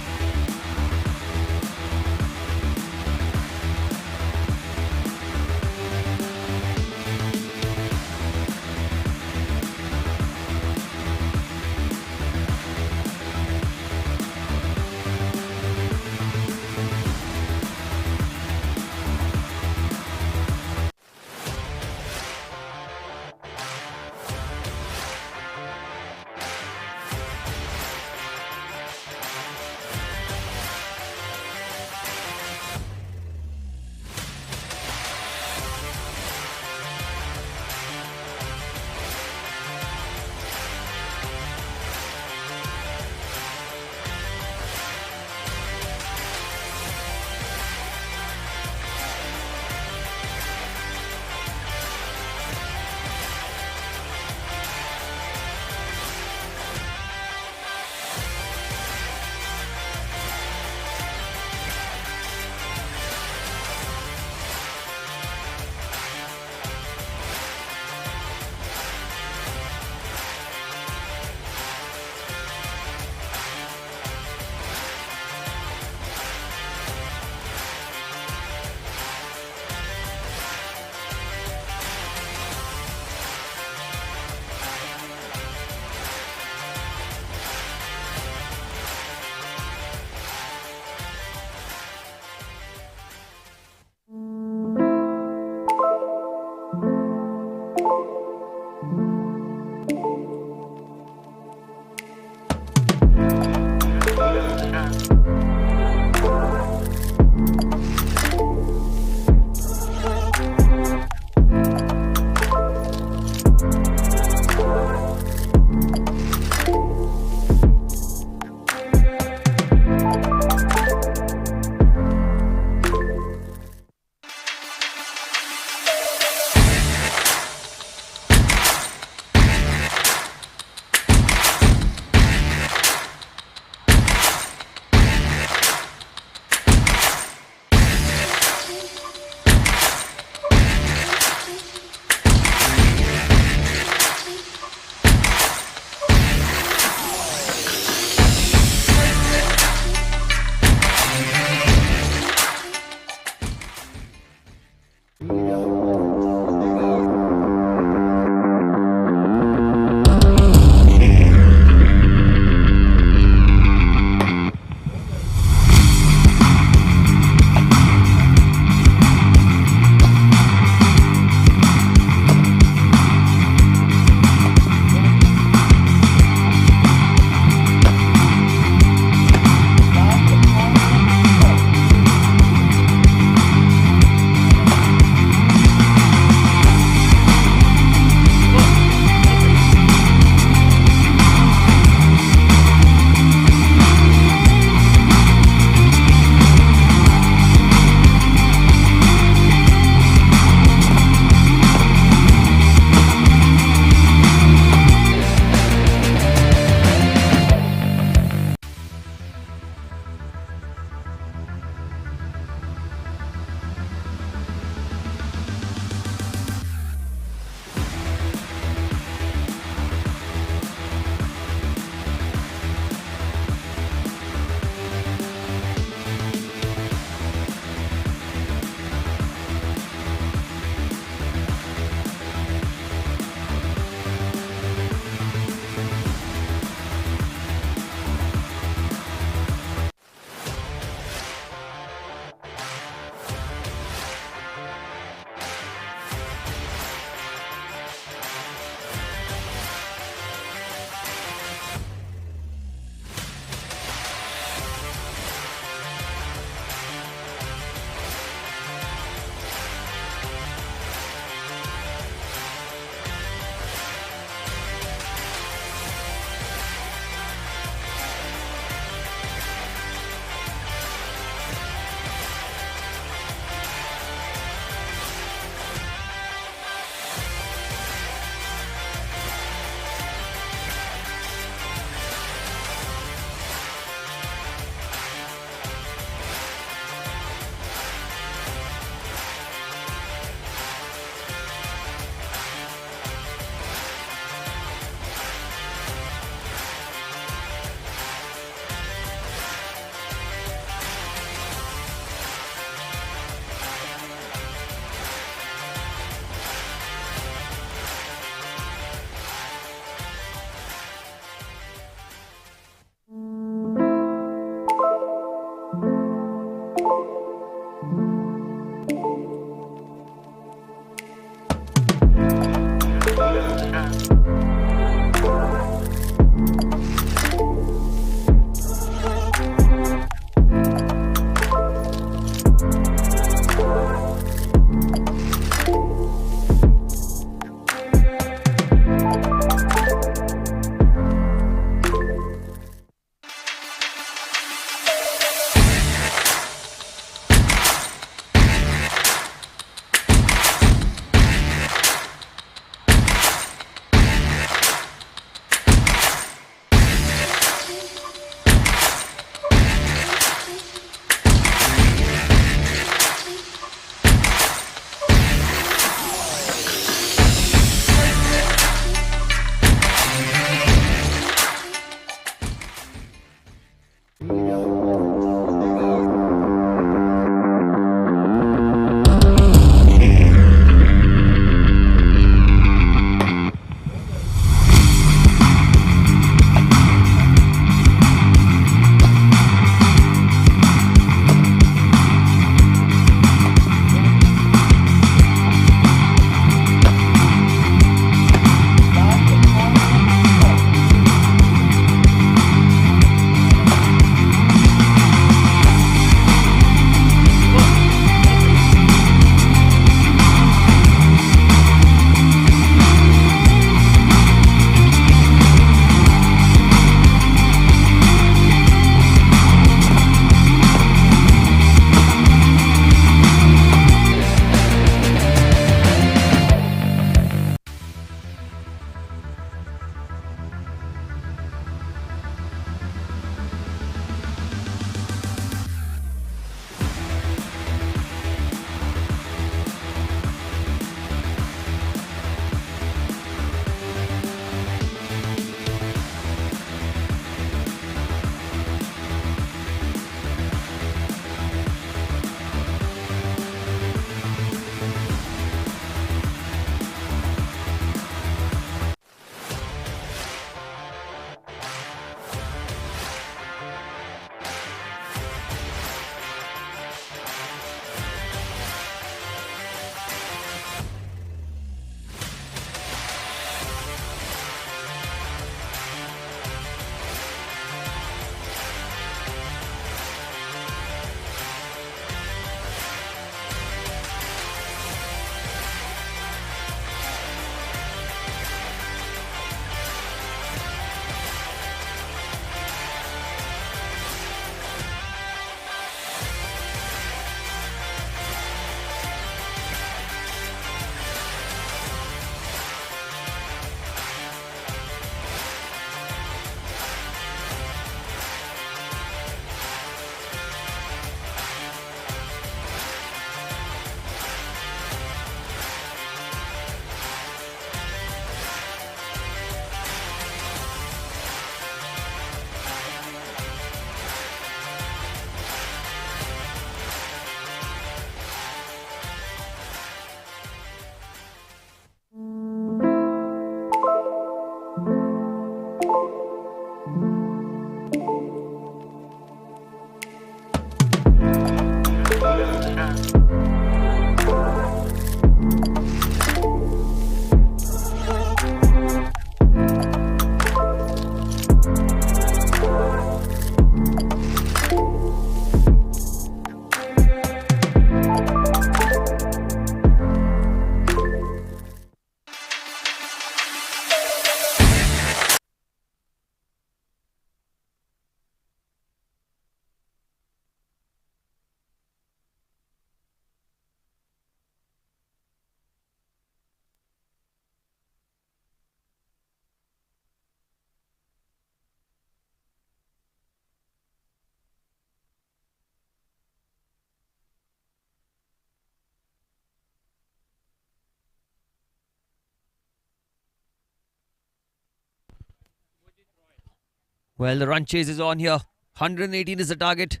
Well, the run chase is on here. 118 is the target.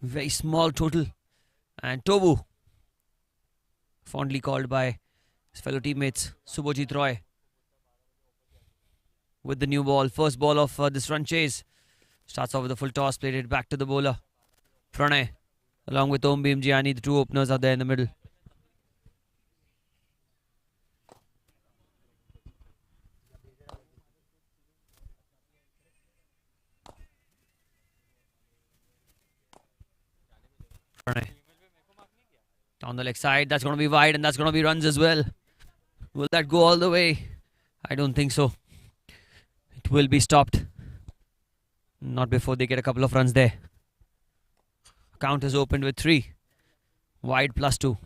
Very small total. And Tobu, fondly called by his fellow teammates, Subhojit Roy, with the new ball. First ball of this run chase. Starts off with a full toss, played it back to the bowler. Pranay, along with Om Bhimjiani, the two openers are there in the middle. Pranay. Down the leg side, that's going to be wide and that's going to be runs as well. Will that go all the way? I don't think so. It will be stopped. Not before they get a couple of runs there. Count is opened with 3. Wide +2.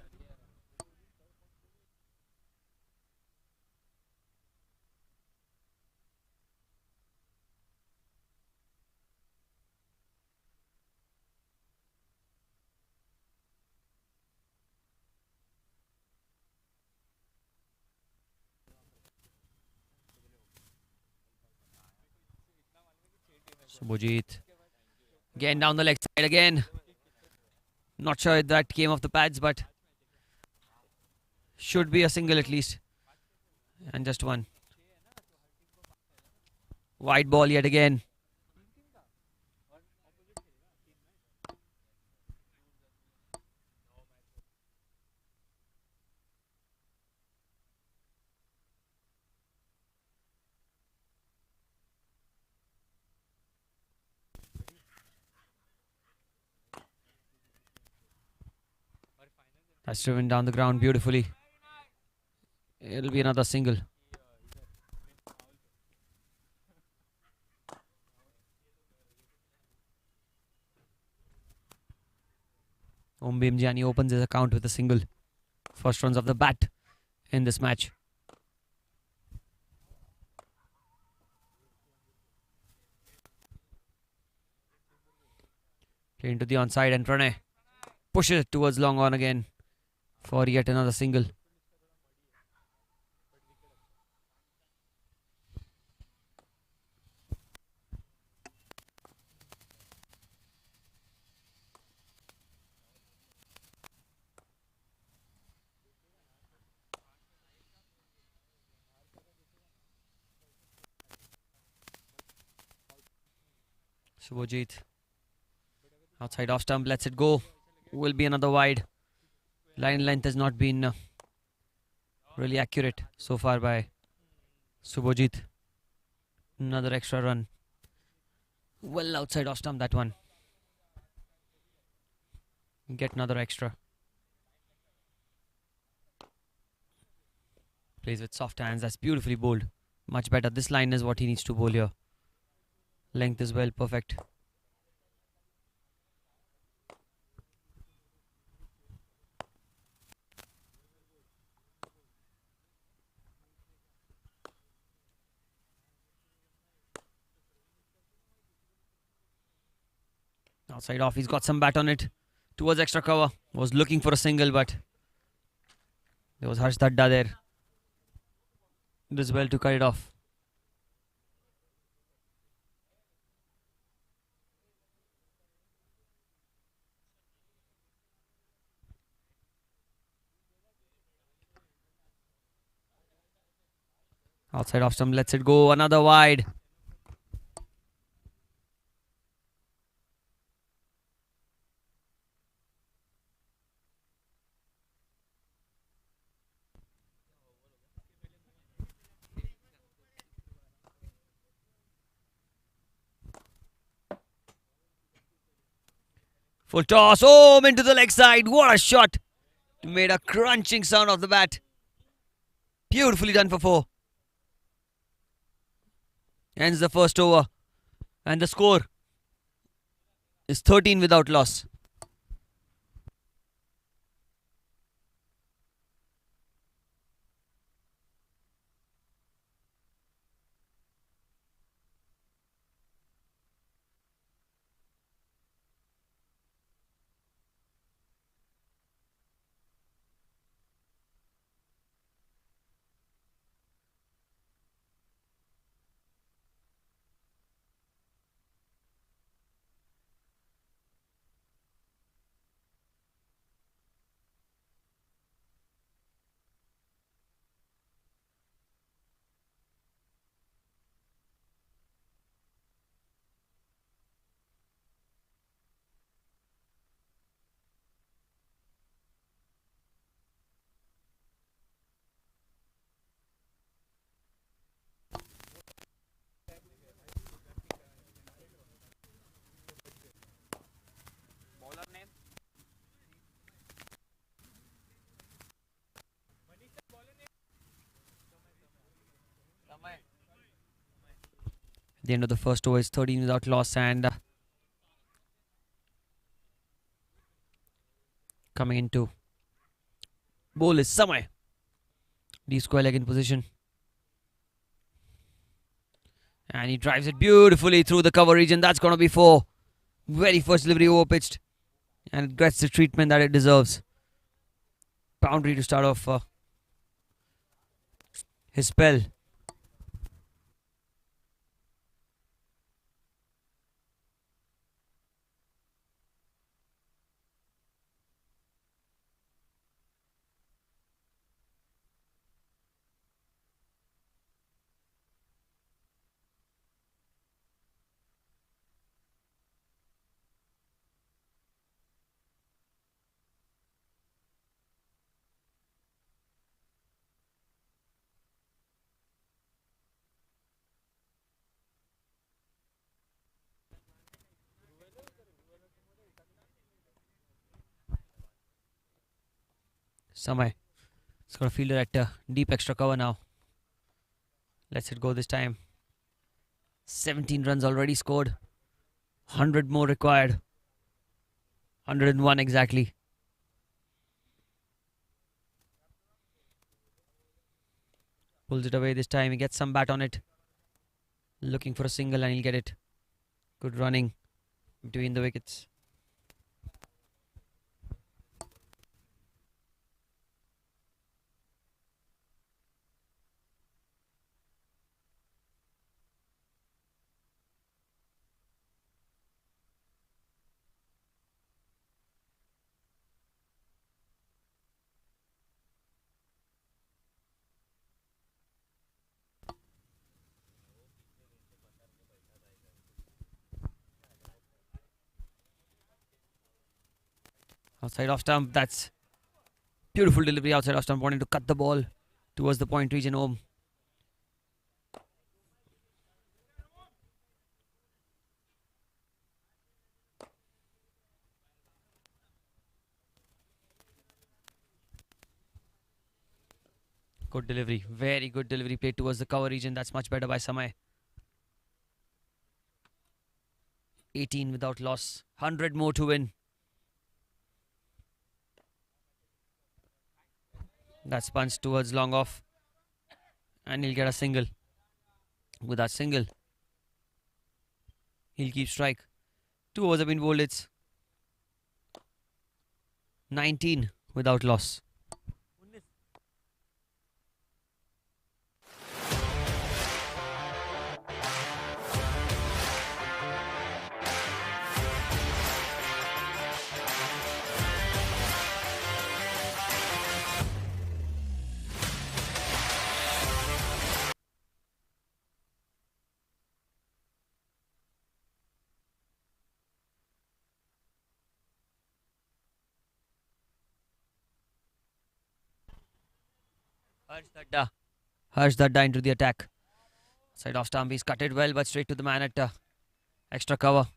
Subhojit. Again down the leg side again. Not sure if that came off the pads, but should be a single at least. And just one. Wide ball yet again. That's driven down the ground beautifully. It'll be another single. Om Bhimjiani opens his account with a single. First runs of the bat in this match. Play into the onside and Pranay pushes it towards long on again for yet another single. Subhojit outside off stump, lets it go. Will be another wide. Line length has not been really accurate so far by Subhojit. Another extra run. Well outside off stump, that one. Get another extra. Plays with soft hands. That's beautifully bowled. Much better. This line is what he needs to bowl here. Length is well, perfect. Outside off, he's got some bat on it. Towards extra cover. Was looking for a single, but there was Harsh Dadda there. Does well to cut it off. Outside off stump, lets it go. Another wide. Full toss. Oh, into the leg side. What a shot. Made a crunching sound off the bat. Beautifully done for 4. Ends the first over. And the score is 13 without loss. The end of the first over is 13 without loss, and coming into bowl is Samay. D square leg in position. And he drives it beautifully through the cover region. That's going to be 4. Very first delivery over pitched. And it gets the treatment that it deserves. Boundary to start off his spell. Samay. It's got a fielder at deep extra cover now. Let's it go this time. 17 runs already scored. 100 more required. 101 exactly. Pulls it away this time. He gets some bat on it. Looking for a single and he'll get it. Good running between the wickets. Outside off stump. That's beautiful delivery outside off stump. Wanting to cut the ball towards the point region home. Good delivery. Very good delivery played towards the cover region. That's much better by Samay. 18 without loss. 100 more to win. That's punched towards long off. And he'll get a single. With that single, he'll keep strike. 2 overs have been bowled. It's 19 without loss. Harsh Dadda into the attack. Side off stump. He's cut it well, but straight to the man at extra cover.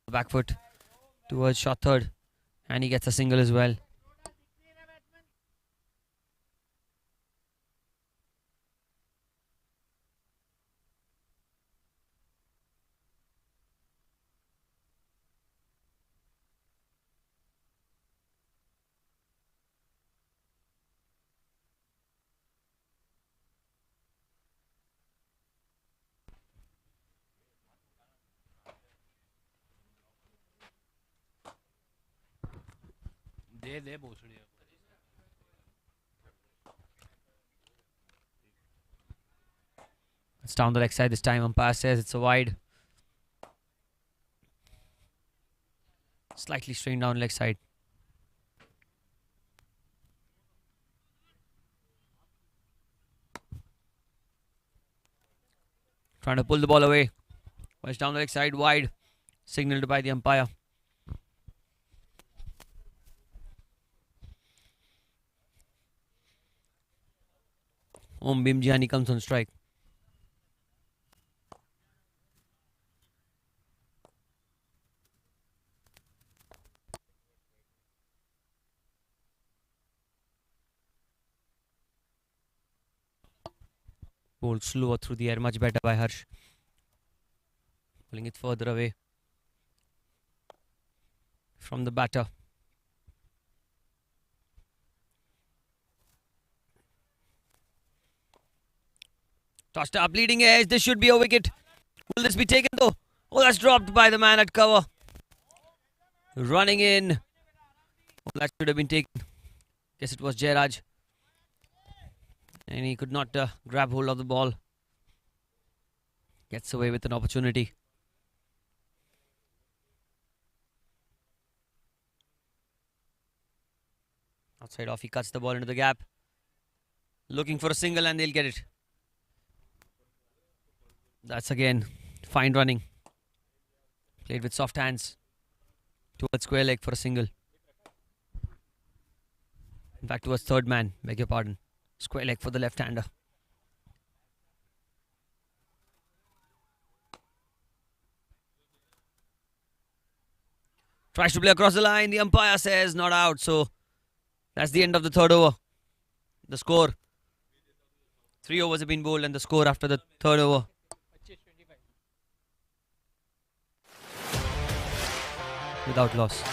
Back foot towards shot third. And he gets a single as well. It's down the leg side this time. Umpire says it's a wide. Slightly strained down leg side. Trying to pull the ball away. It's down the leg side wide. Signaled by the umpire. Jahan comes on strike. Bowled slower through the air, much better by Harsh. Pulling it further away from the batter. Tossed up, leading edge. This should be a wicket. Will this be taken though? Oh, that's dropped by the man at cover. Running in. Oh, that should have been taken. Guess it was Jairaj. And he could not grab hold of the ball. Gets away with an opportunity. Outside off, he cuts the ball into the gap. Looking for a single and they'll get it. That's again fine running. Played with soft hands towards square leg for a single. In fact, towards third man, beg your pardon. Square leg for the left-hander. Tries to play across the line. The umpire says not out. So that's the end of the third over. The score. 3 overs have been bowled and the score after the third over. Without loss.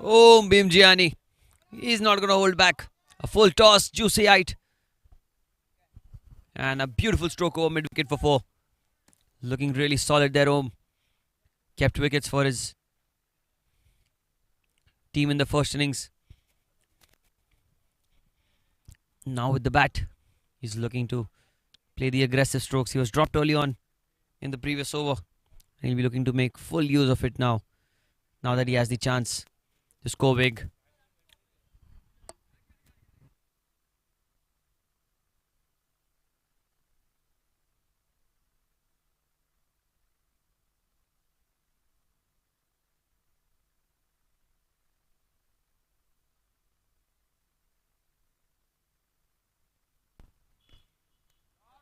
Oh, Bhimjiani. He's not going to hold back. A full toss, juicy height. And a beautiful stroke over mid-wicket for 4. Looking really solid there, Om. Kept wickets for his team in the first innings. Now with the bat, he's looking to play the aggressive strokes. He was dropped early on in the previous over. And he'll be looking to make full use of it now. Now that he has the chance to score big.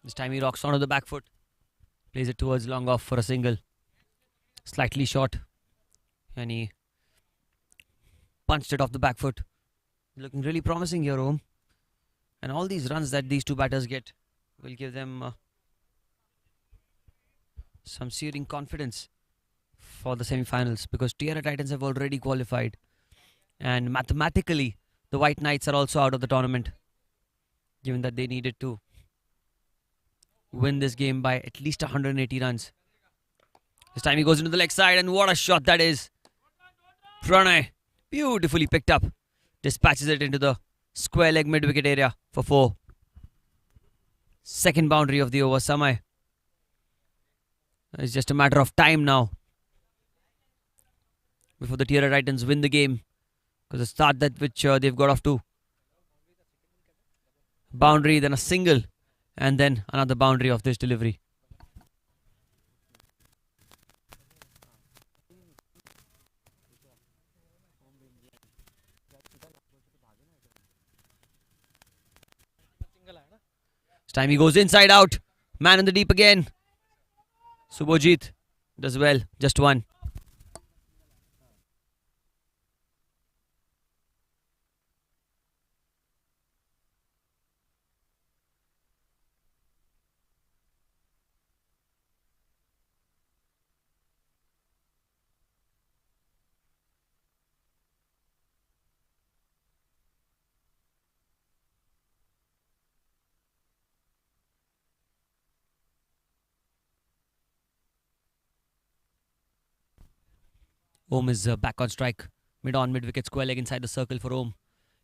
This time he rocks onto the back foot. Plays it towards long off for a single. Slightly short. And he punched it off the back foot. Looking really promising here, Om. And all these runs that these two batters get will give them some searing confidence for the semi-finals, because Tierra Titans have already qualified. And mathematically, the White Knights are also out of the tournament, given that they needed to win this game by at least 180 runs. This time he goes into the leg side, and what a shot that is. Pranay, beautifully picked up. Dispatches it into the square leg mid-wicket area for 4. Second boundary of the over, Samay. It's just a matter of time now before the Tierra Titans win the game, because the start that which they've got off to. Boundary, then a single, and then another boundary of this delivery. This time he goes inside out. Man in the deep again. Subhojit does well. Just 1. Om is back on strike. Mid-on, mid-wicket, square leg inside the circle for Om.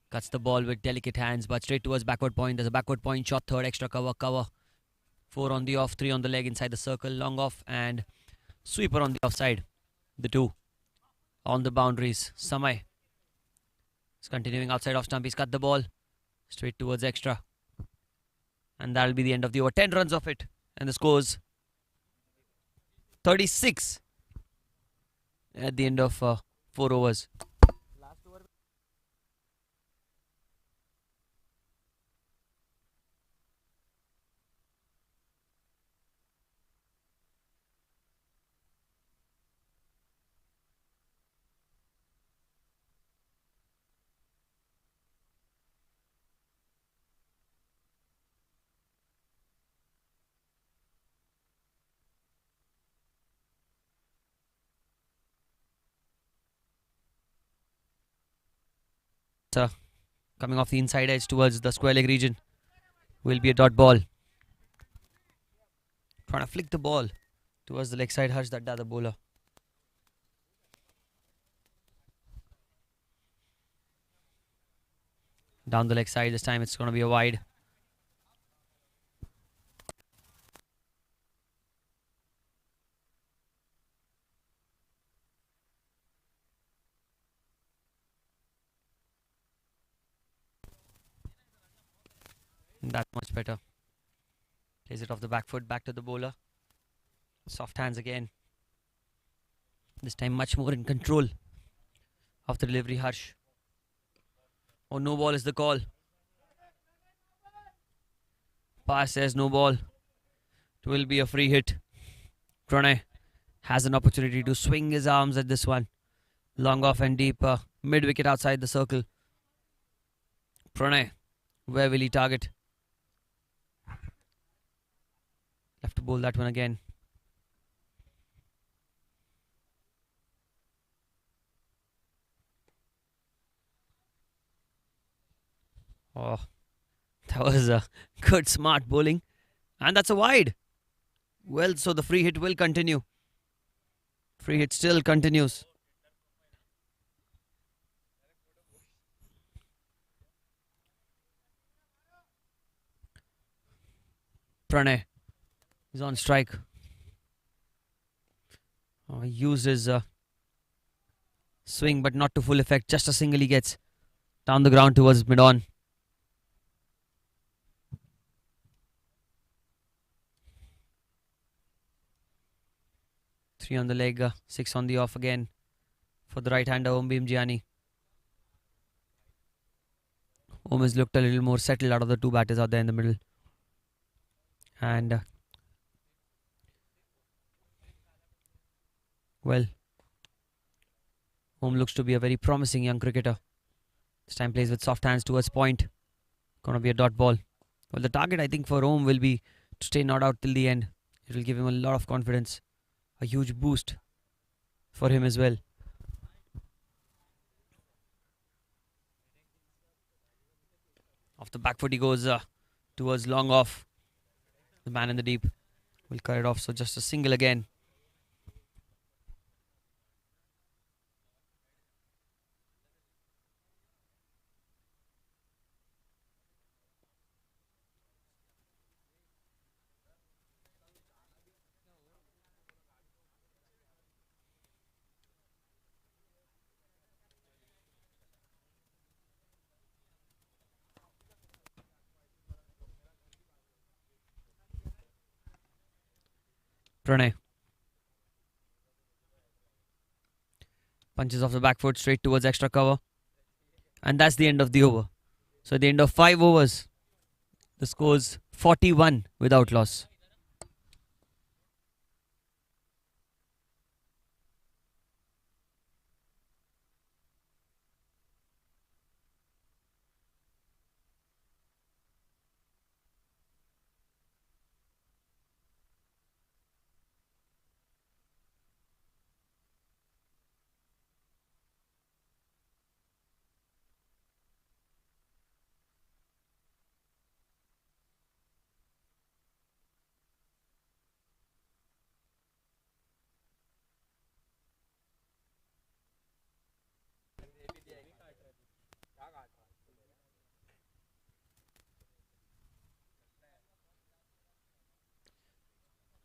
Cuts the ball with delicate hands, but straight towards backward point. There's a backward point shot, third extra cover. 4 on the off, 3 on the leg inside the circle. Long off and sweeper on the offside. The 2 on the boundaries. Samay is continuing outside off stump. He's cut the ball straight towards extra. And that'll be the end of the over. 10 runs of it. And the score's 36 at the end of 4 overs. Coming off the inside edge towards the square leg region will be a dot ball. Trying to flick the ball towards the leg side. Harsh Dadda, the bowler. Down the leg side. This time it's going to be a wide. That's much better. Plays it off the back foot, back to the bowler. Soft hands again. This time much more in control of the delivery, Harsh. Oh, no ball is the call. Pass says no ball. It will be a free hit. Pranay has an opportunity to swing his arms at this one. Long off and deep. Mid-wicket outside the circle. Pranay, where will he target? Have to bowl that one again. Oh, that was a good smart bowling. And that's a wide. Well, so the free hit will continue. Free hit still continues. Pranay is on strike. He uses swing, but not to full effect. Just a single he gets down the ground towards mid-on. Three on the leg, 6 on the off again for the right-hander Om Bhimjiani. Om has looked a little more settled out of the two batters out there in the middle. And well, Om looks to be a very promising young cricketer. This time plays with soft hands towards point. Gonna be a dot ball. Well, the target I think for Om will be to stay not out till the end. It will give him a lot of confidence. A huge boost for him as well. Off the back foot he goes towards long off. The man in the deep will cut it off. So just a single again. Pranay punches off the back foot straight towards extra cover. And that's the end of the over. So at the end of 5 overs, the score's 41 without loss.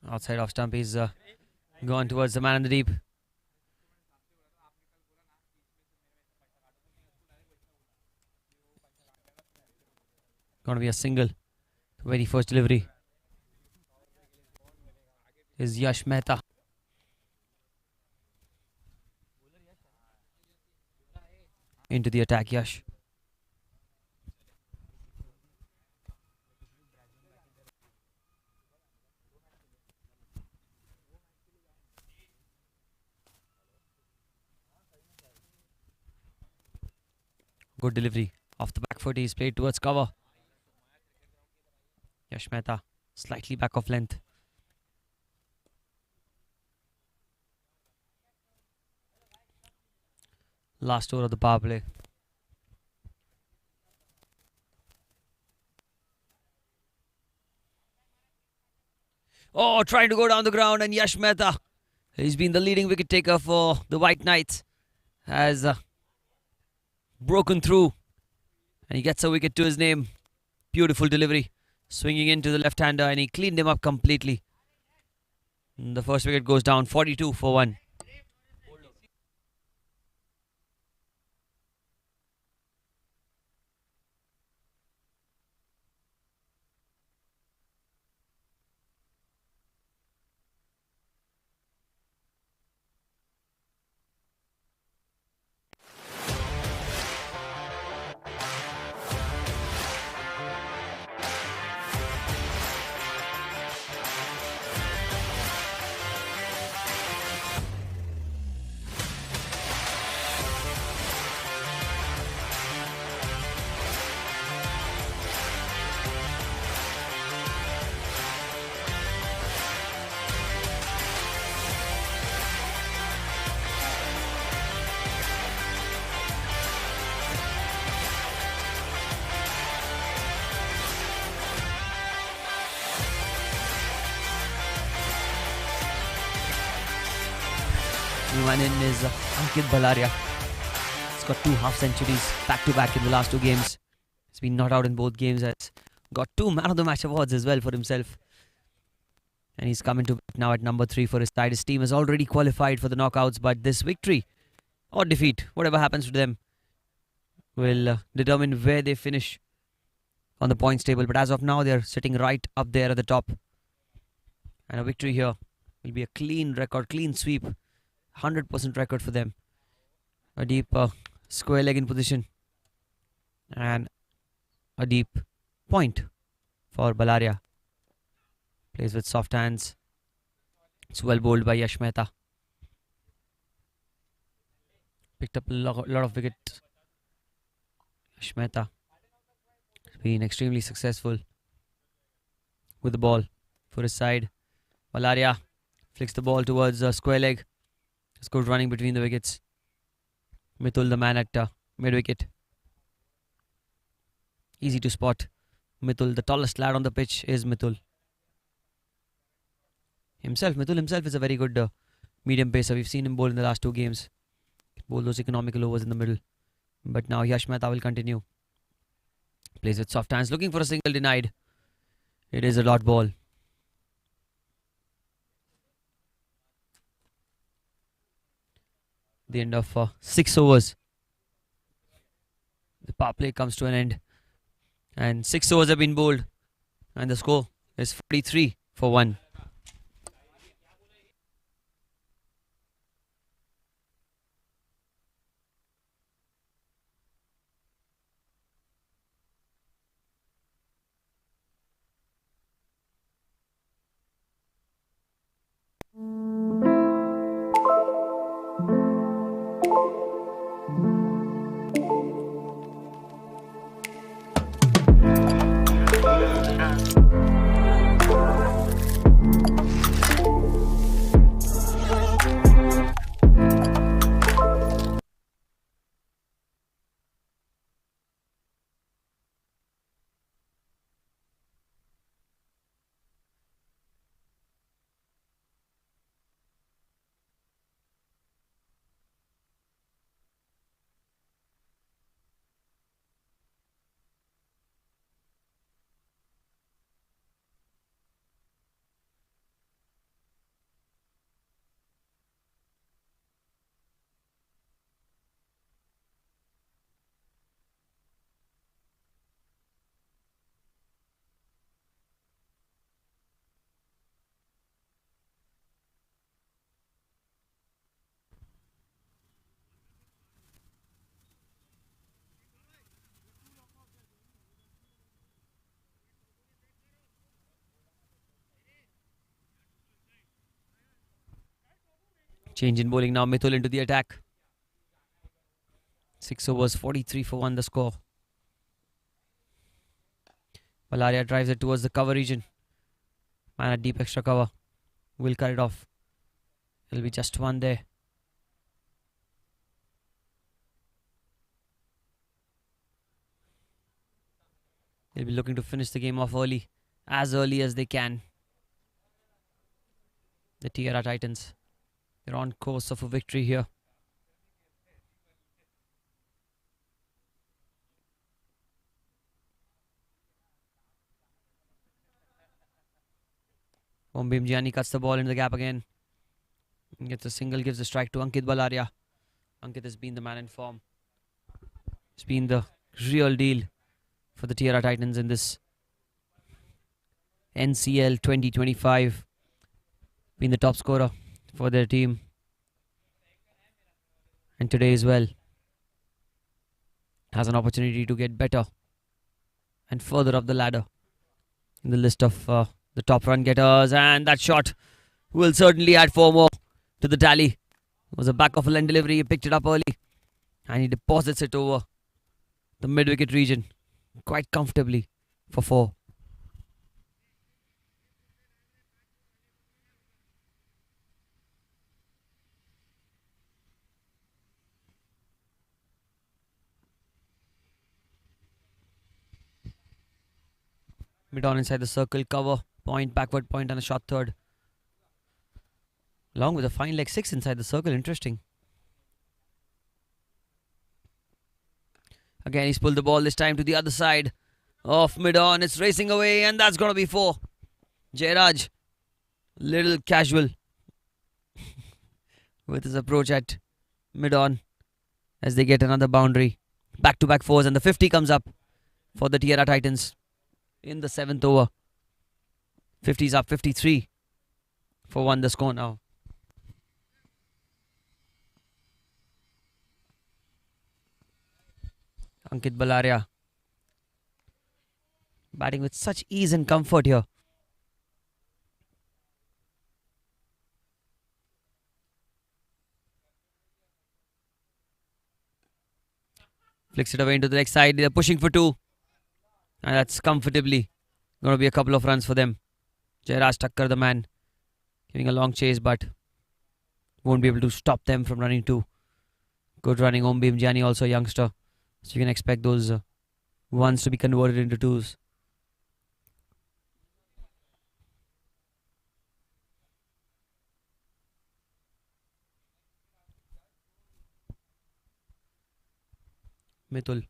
Outside off stump, he's gone towards the man in the deep. Gonna be a single. Very first delivery. is Yash Mehta. Into the attack, Yash. Good delivery. Off the back foot, he's played towards cover. Yash Mehta, slightly back of length. Last over of the power play. Oh, trying to go down the ground, and Yash Mehta, he's been the leading wicket taker for the White Knights, has broken through, and he gets a wicket to his name. Beautiful delivery, swinging into the left-hander, and he cleaned him up completely. And the first wicket goes down, 42 for 1. One in is Ankit Balaria. He's got 2 half centuries back to back in the last 2 games. He's been not out in both games. Has got 2 man of the match awards as well for himself. And he's coming to now at number 3 for his side. His team has already qualified for the knockouts, but this victory or defeat, whatever happens to them, will determine where they finish on the points table. But as of now, they're sitting right up there at the top. And a victory here will be a clean record, clean sweep. 100% record for them. A deep square leg in position. And a deep point for Balaria. Plays with soft hands. It's well bowled by Yash Mehta. Picked up a lot of wickets. Yash Mehta has been extremely successful with the ball for his side. Balaria flicks the ball towards a square leg. It's good running between the wickets. Mithul, the man at mid-wicket. Easy to spot. Mithul, the tallest lad on the pitch, is Mithul. Mithul himself is a very good medium pacer. We've seen him bowl in the last 2 games. Bowl those economical overs in the middle. But now Yash Mehta will continue. Plays with soft hands, looking for a single, denied. It is a dot ball. The end of 6 overs. The power play comes to an end. And 6 overs have been bowled. And the score is 43 for 1. Change in bowling now. Mithul into the attack. 6 overs, 43 for 1 the score. Valaria drives it towards the cover region. Man at deep extra cover. Will cut it off. It'll be just 1 there. They'll be looking to finish the game off early. As early as they can. The Tierra Titans. They're on course of a victory here. Gianni cuts the ball into the gap again. Gets a single, gives a strike to Ankit Balaria. Ankit has been the man in form. It's been the real deal for the Tierra Titans in this NCL 2025. Been the top scorer for their team. And today as well. Has an opportunity to get better and further up the ladder in the list of the top run getters. And that shot will certainly add 4 more to the tally. It was a back of a leg delivery. He picked it up early. And he deposits it over the mid-wicket region quite comfortably for 4. Mid-on inside the circle, cover, point, backward point and a shot third. Along with a fine leg 6 inside the circle, interesting. Again, he's pulled the ball this time to the other side of mid-on. It's racing away and that's going to be 4. Jayraj, little casual with his approach at mid-on as they get another boundary. Back-to-back 4s and the 50 comes up for the Tierra Titans in the 7th over. 50's up, 53 for 1 the score now. Ankit Balaria batting with such ease and comfort here. Flicks it away into the next side. They're pushing for 2. And that's comfortably going to be a couple of runs for them. Jayraj Thakkar, the man, giving a long chase, but won't be able to stop them from running 2. Good running. Gianni, also a youngster. So you can expect those ones to be converted into 2s. Mithul.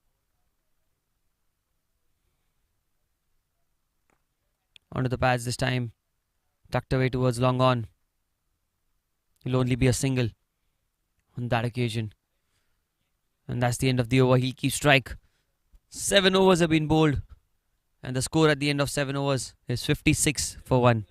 Onto the pads this time. Tucked away towards long on. It'll only be a single on that occasion. And that's the end of the over. He'll keep strike. 7 overs have been bowled. And the score at the end of 7 overs is 56 for 1.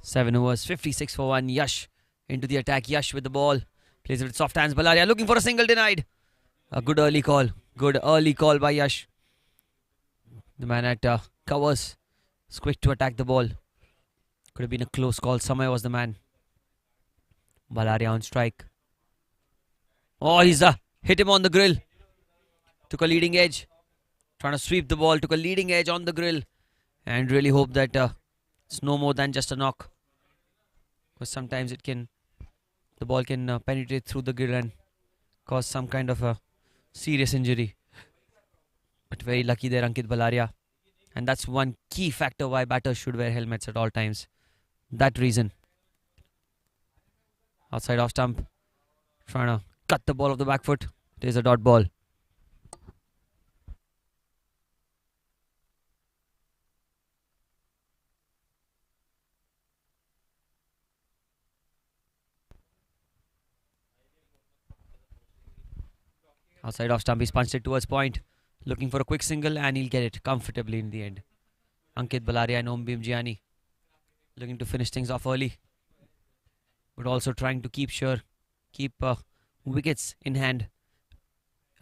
7 overs, 56 for 1. Yash into the attack. Yash with the ball. Plays it with soft hands. Balaria looking for a single, denied. A good early call. Good early call by Yash. The man at covers is quick to attack the ball. Could have been a close call. Samay was the man. Balaria on strike. Oh, he's hit him on the grill. Took a leading edge. Trying to sweep the ball. Took a leading edge on the grill. And really hope that it's no more than just a knock. Because sometimes the ball can penetrate through the grill and cause some kind of a serious injury. But very lucky there, Ankit Balaria. And that's one key factor why batters should wear helmets at all times. That reason. Outside off stump. Trying to cut the ball off the back foot. There's a dot ball. Outside off stump, he's punched it towards point. Looking for a quick single and he'll get it comfortably in the end. Ankit Balaria and Om Bimjiani looking to finish things off early. But also trying to keep wickets in hand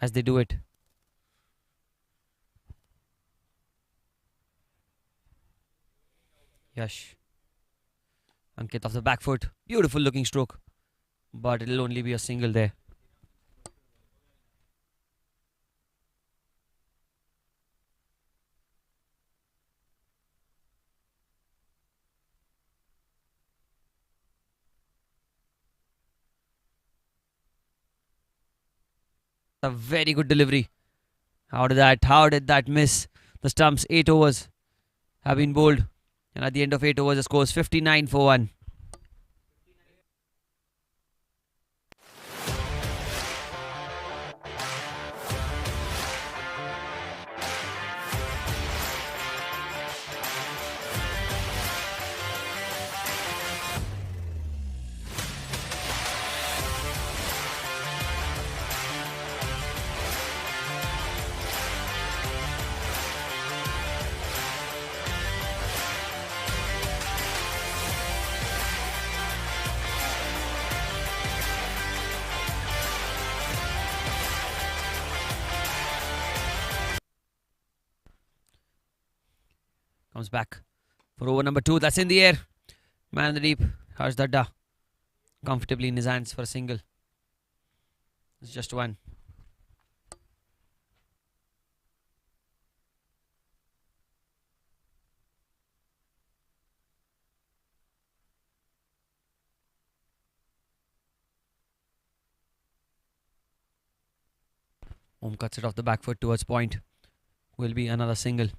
as they do it. Yash. Ankit off the back foot. Beautiful looking stroke. But it'll only be a single there. A very good delivery. How did that miss? The stumps, 8 overs have been bowled. And at the end of 8 overs, the score is 59 for 1. Comes back for over number 2. That's in the air. Man in the deep. Harsh Dadda comfortably in his hands for a single. It's just one. Om cuts it off the back foot towards point. Will be another single.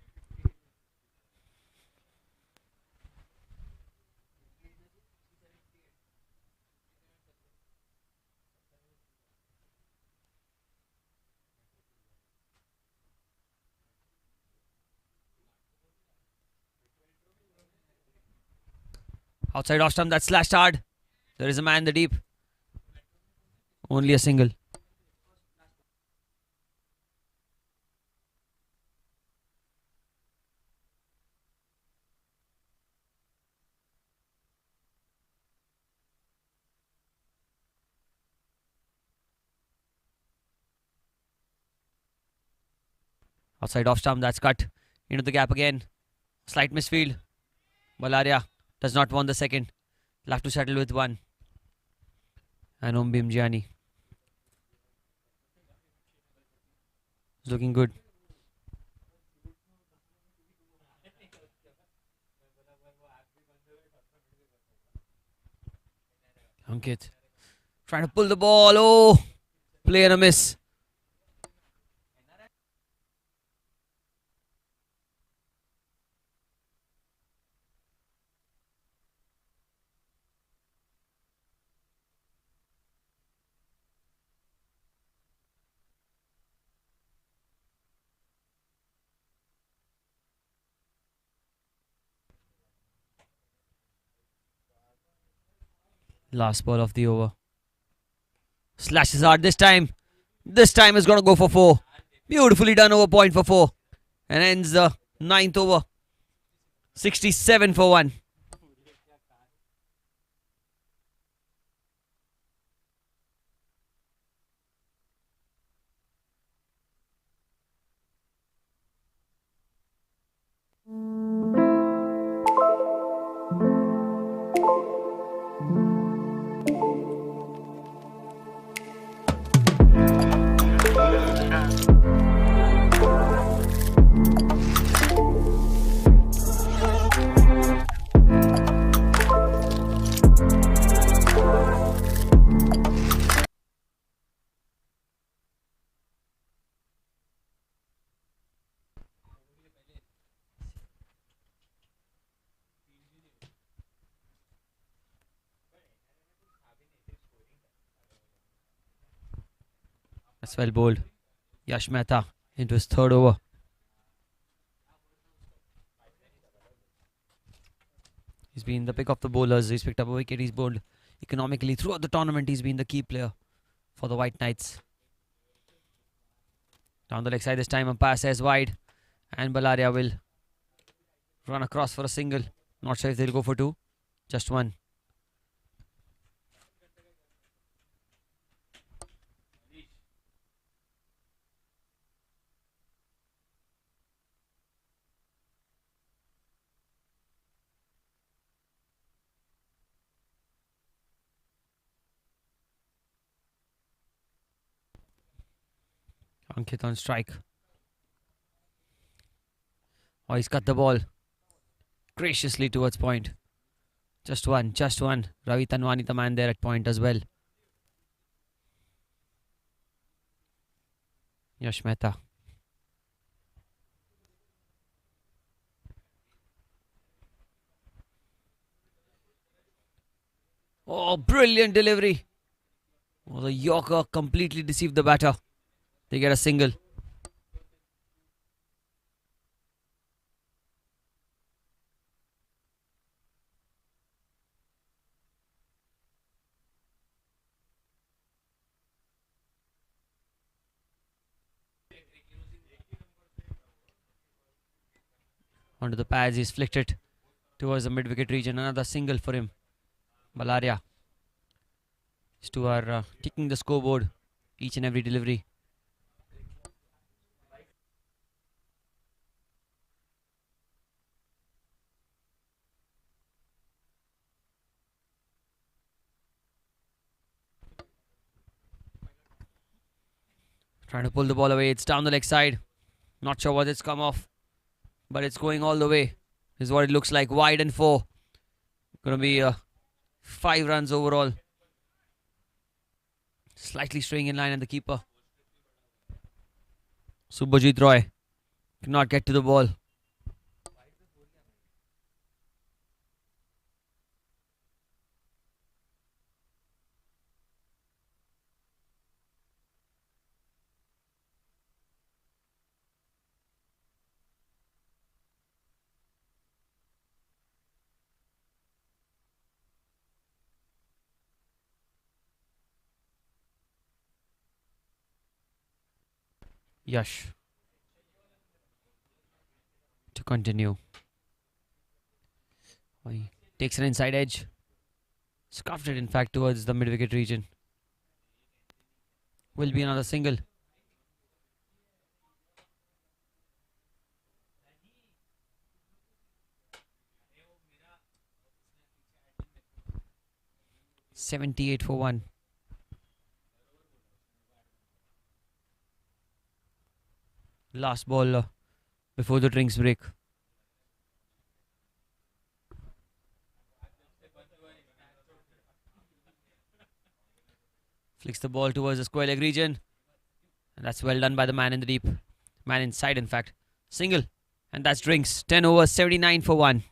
Outside off stump, that's slashed hard. There is a man in the deep. Only a single. Outside off stump, that's cut into the gap again. Slight misfield. Balaria does not want the second. Will have to settle with one. And Om Bimjiani is looking good. Ankit trying to pull the ball. Oh, play and a miss. Last ball of the over. Slashes hard this time. This time is going to go for 4. Beautifully done over point for 4. And ends the 9th over. 67 for 1. That's well bowled. Yash Mehta into his third over. He's been the pick of the bowlers. He's picked up a wicket. He's bowled economically throughout the tournament. He's been the key player for the White Knights. Down the leg side this time, umpire says wide, and Balaria will run across for a single. Not sure if they'll go for two. Just one. Ankit on strike. Oh, he's cut the ball graciously towards point. Just one, just one. Ravi Tanwani, the man there at point as well. Yash Mehta. Oh, brilliant delivery. Oh, the Yorker completely deceived the batter. They get a single. Onto the pads, he's flicked it towards the mid-wicket region. Another single for him. Balaria. These two are ticking the scoreboard each and every delivery. Trying to pull the ball away. It's down the leg side. Not sure what it's come off, but it's going all the way. This is what it looks like. Wide and 4. Going to be 5 runs overall. Slightly straying in line, and the keeper, Subhajit Roy, cannot get to the ball. Yash to continue. He takes an inside edge. Scuffed it, in fact, towards the mid-wicket region. Will be another single. .78 for 1. Last ball before the drinks break. Flicks the ball towards the square leg region. And that's well done by the man in the deep. Man inside, in fact. Single. And that's drinks. 10 overs, 79 for 1.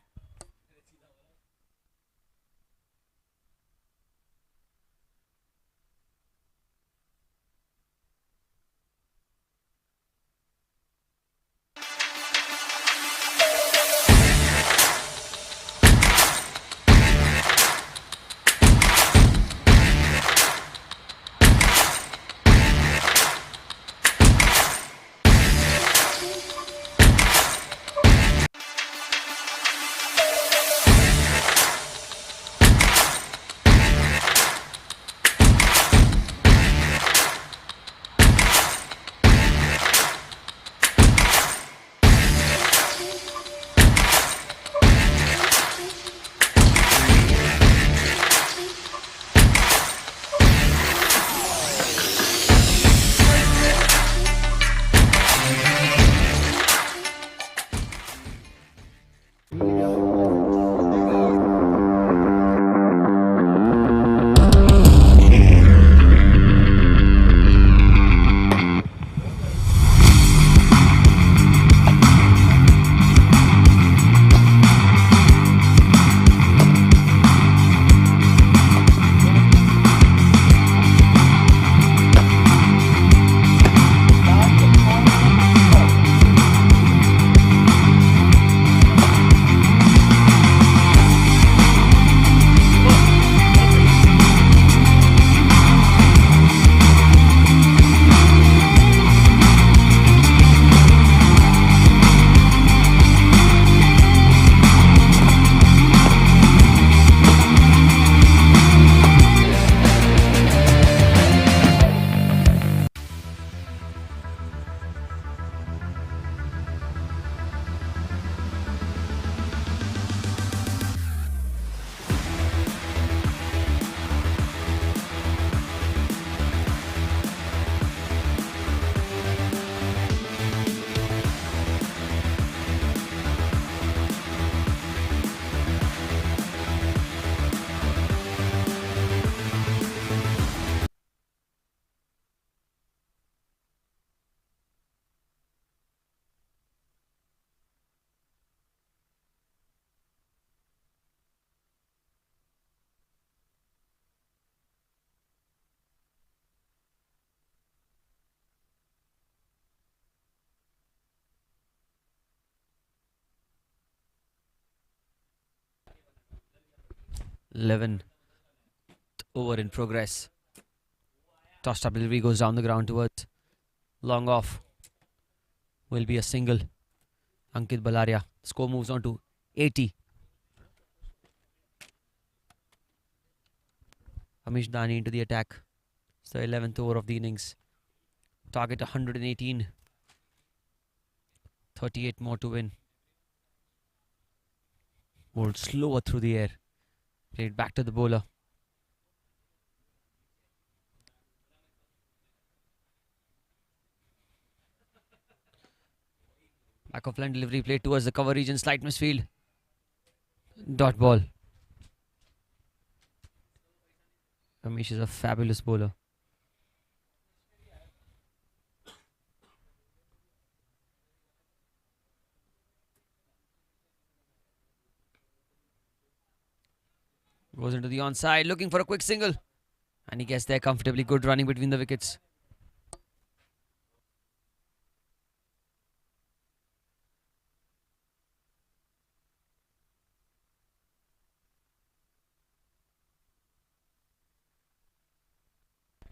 11th over in progress. Tossed up delivery goes down the ground towards long off. Will be a single. Ankit Balaria. Score moves on to 80. Amish Dani into the attack. It's the 11th over of the innings. Target 118. 38 more to win. Bowled slower through the air. Played back to the bowler. Back of line delivery played towards the cover region. Slight misfield. Dot ball. Amish is a fabulous bowler. Goes into the onside, looking for a quick single. And he gets there comfortably. Good running between the wickets.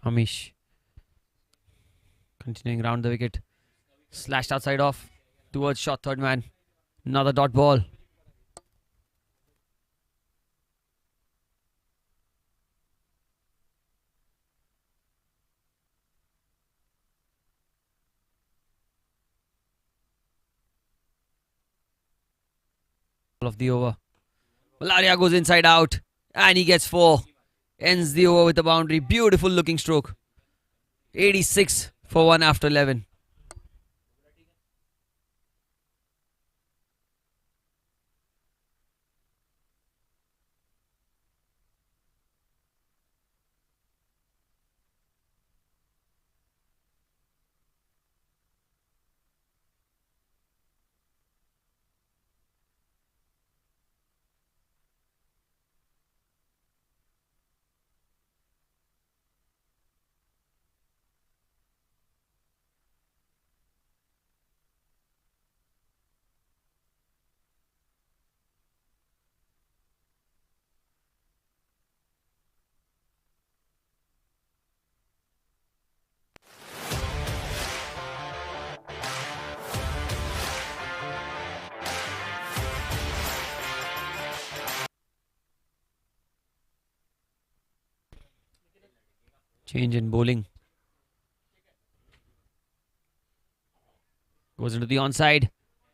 Amish continuing round the wicket. Slashed outside off towards short third man. Another dot ball. Of the over. Malaria goes inside out and he gets 4. Ends the over with a boundary. Beautiful looking stroke. 86 for 1 after 11. Change in bowling. Goes into the onside.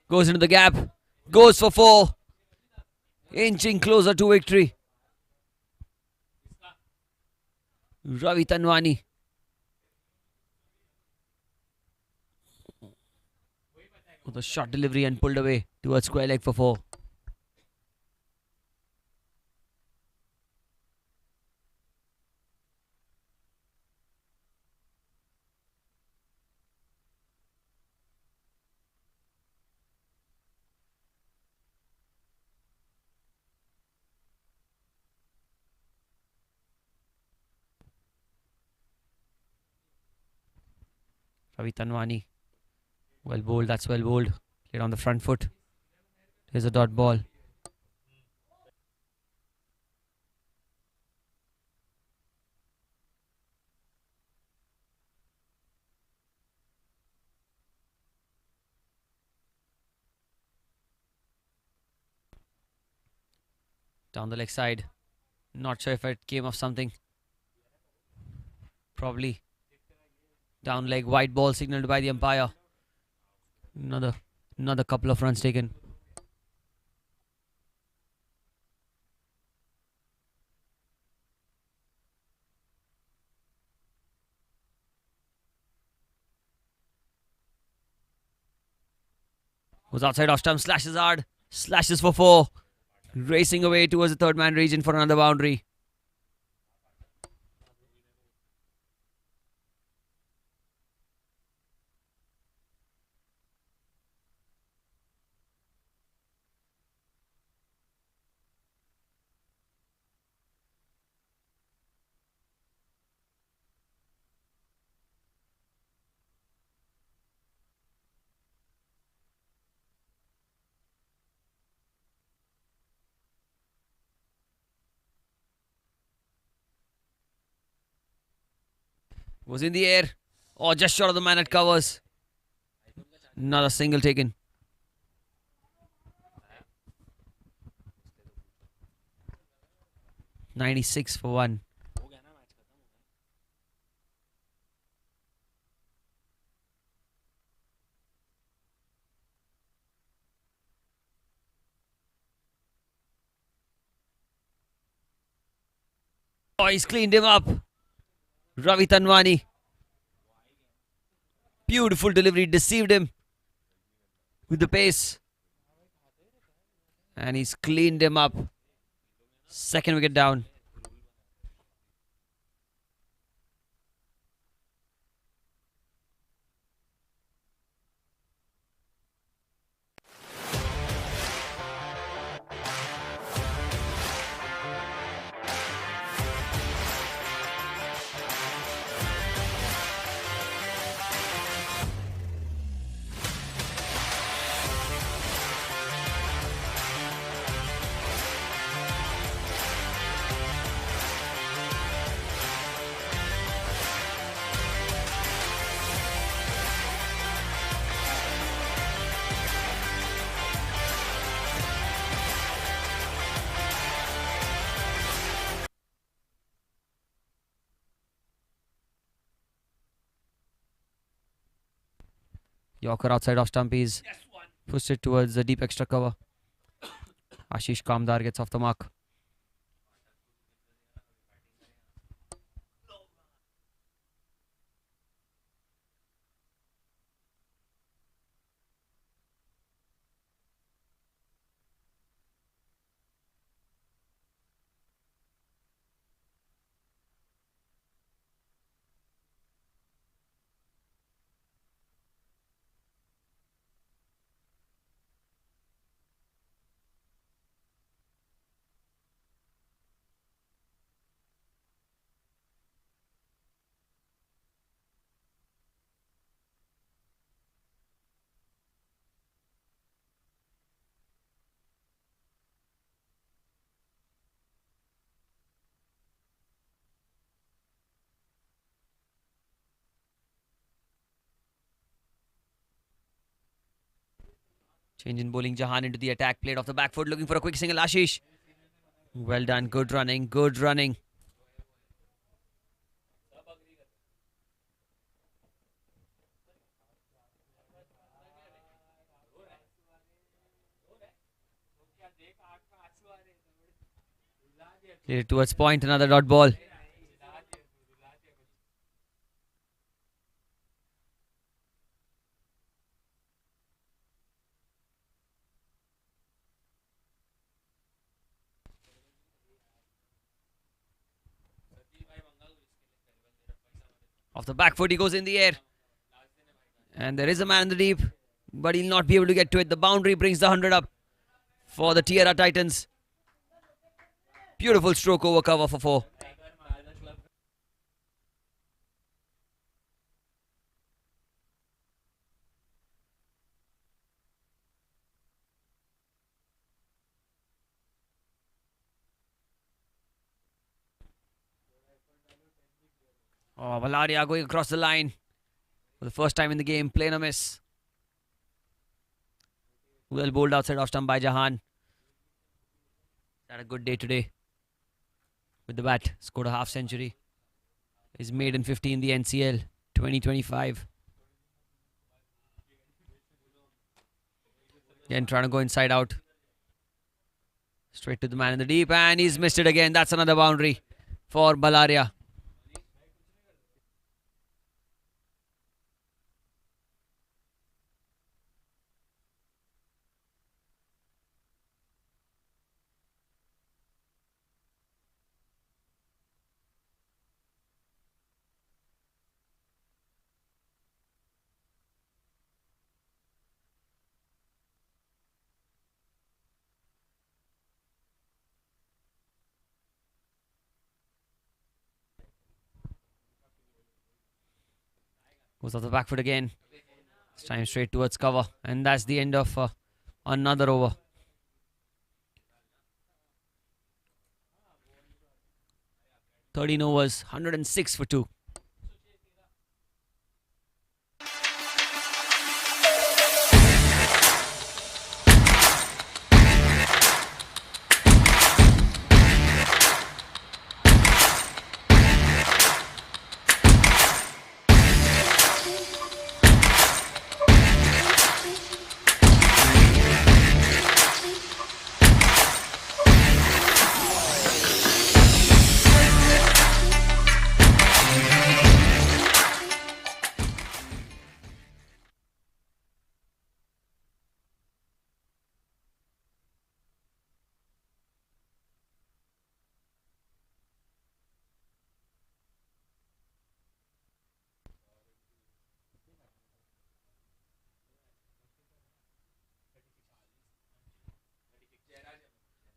Goes into the gap. Goes for 4. Inching closer to victory. Ravi Tanwani. With a short delivery and pulled away towards square leg for 4. Ravi Tanwani. Well bowled, that's well bowled. Played on the front foot. Here's a dot ball. Down the leg side. Not sure if it came off something. Probably. Down leg, wide ball signaled by the umpire. Another couple of runs taken. Was outside off stump, slashes hard. Slashes for 4. Racing away towards the third man region for another boundary. Was in the air. Oh, just short of the man at covers. Not a single taken. $96 for one. Oh, he's cleaned him up. Ravi Tanwani. Beautiful delivery. Deceived him with the pace. And he's cleaned him up. Second wicket down. Yorker outside off stump. He's pushed it towards the deep extra cover. Ashish Kamdar gets off the mark. Change in bowling. Jahan into the attack. Played off the back foot. Looking for a quick single. Ashish. Well done. Good running. Good running. Played it towards point. Another dot ball. Off the back foot, he goes in the air. And there is a man in the deep, but he'll not be able to get to it. The boundary brings the 100 up for the Tierra Titans. Beautiful stroke over cover for 4. Oh, Valaria going across the line for the first time in the game. Plain a miss. Well bowled outside off stump by Jahan. Had a good day today with the bat. Scored a half century. He's made in 50 in the NCL 2025. Again trying to go inside out. Straight to the man in the deep, and he's missed it again. That's another boundary for Valaria. Goes off the back foot again. This time straight towards cover. And that's the end of another over. "13 overs, 106 for 2.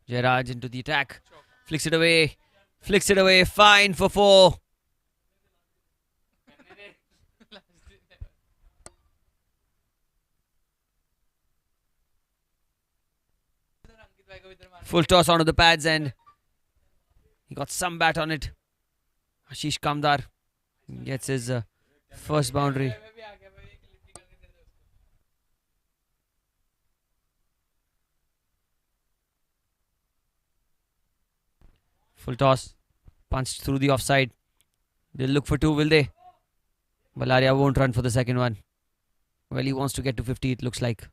Jairaj into the attack. Flicks it away. Flicks it away. Fine for 4. Full toss onto the pads and he got some bat on it. Ashish Kamdar gets his first boundary. Full toss. Punched through the offside. They'll look for 2, will they? Valaria won't run for the second one. Well, he wants to get to 50, it looks like.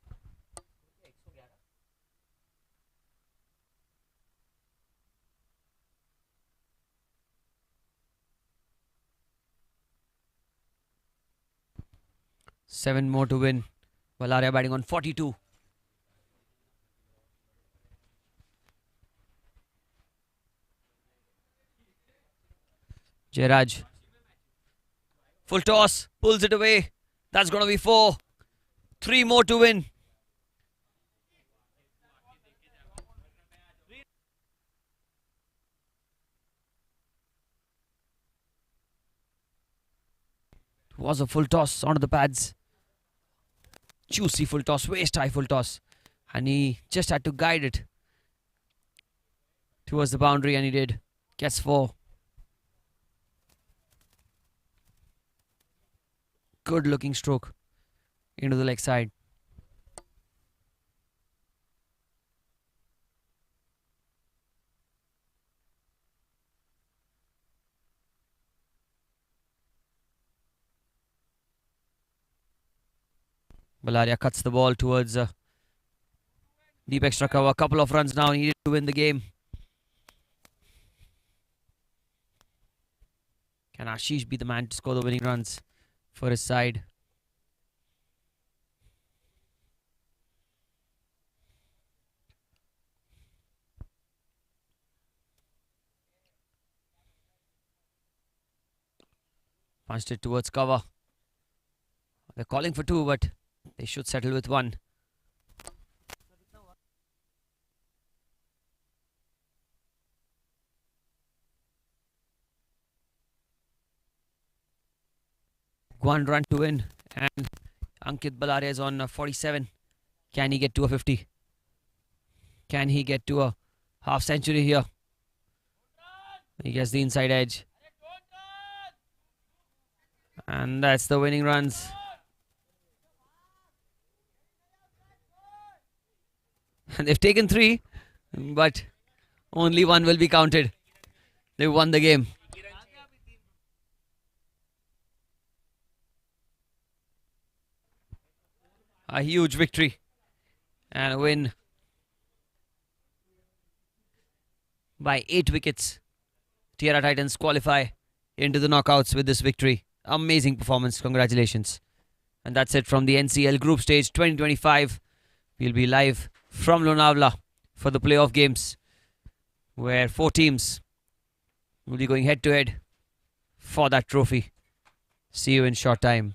Seven more to win. Valaria batting on 42. Jairaj. Full toss. Pulls it away. That's going to be 4. 3 more to win. It was a full toss onto the pads. Juicy full toss. Waist high full toss. And he just had to guide it towards the boundary and he did. Gets 4. Good looking stroke into the leg side. Valaria cuts the ball towards deep extra cover. A couple of runs now needed to win the game. Can Ashish be the man to score the winning runs for his side? Punched it towards cover. They're calling for 2, but they should settle with 1. One run to win, and Ankit Balaria is on 47. Can he get to a 50? Can he get to a half century here? He gets the inside edge. And that's the winning runs. And they've taken 3, but only 1 will be counted. They won the game. A huge victory and a win by 8 wickets. Tierra Titans qualify into the knockouts with this victory. Amazing performance. Congratulations. And that's it from the NCL Group Stage 2025. We'll be live from Lonavala for the playoff games, where 4 teams will be going head to head for that trophy. See you in short time.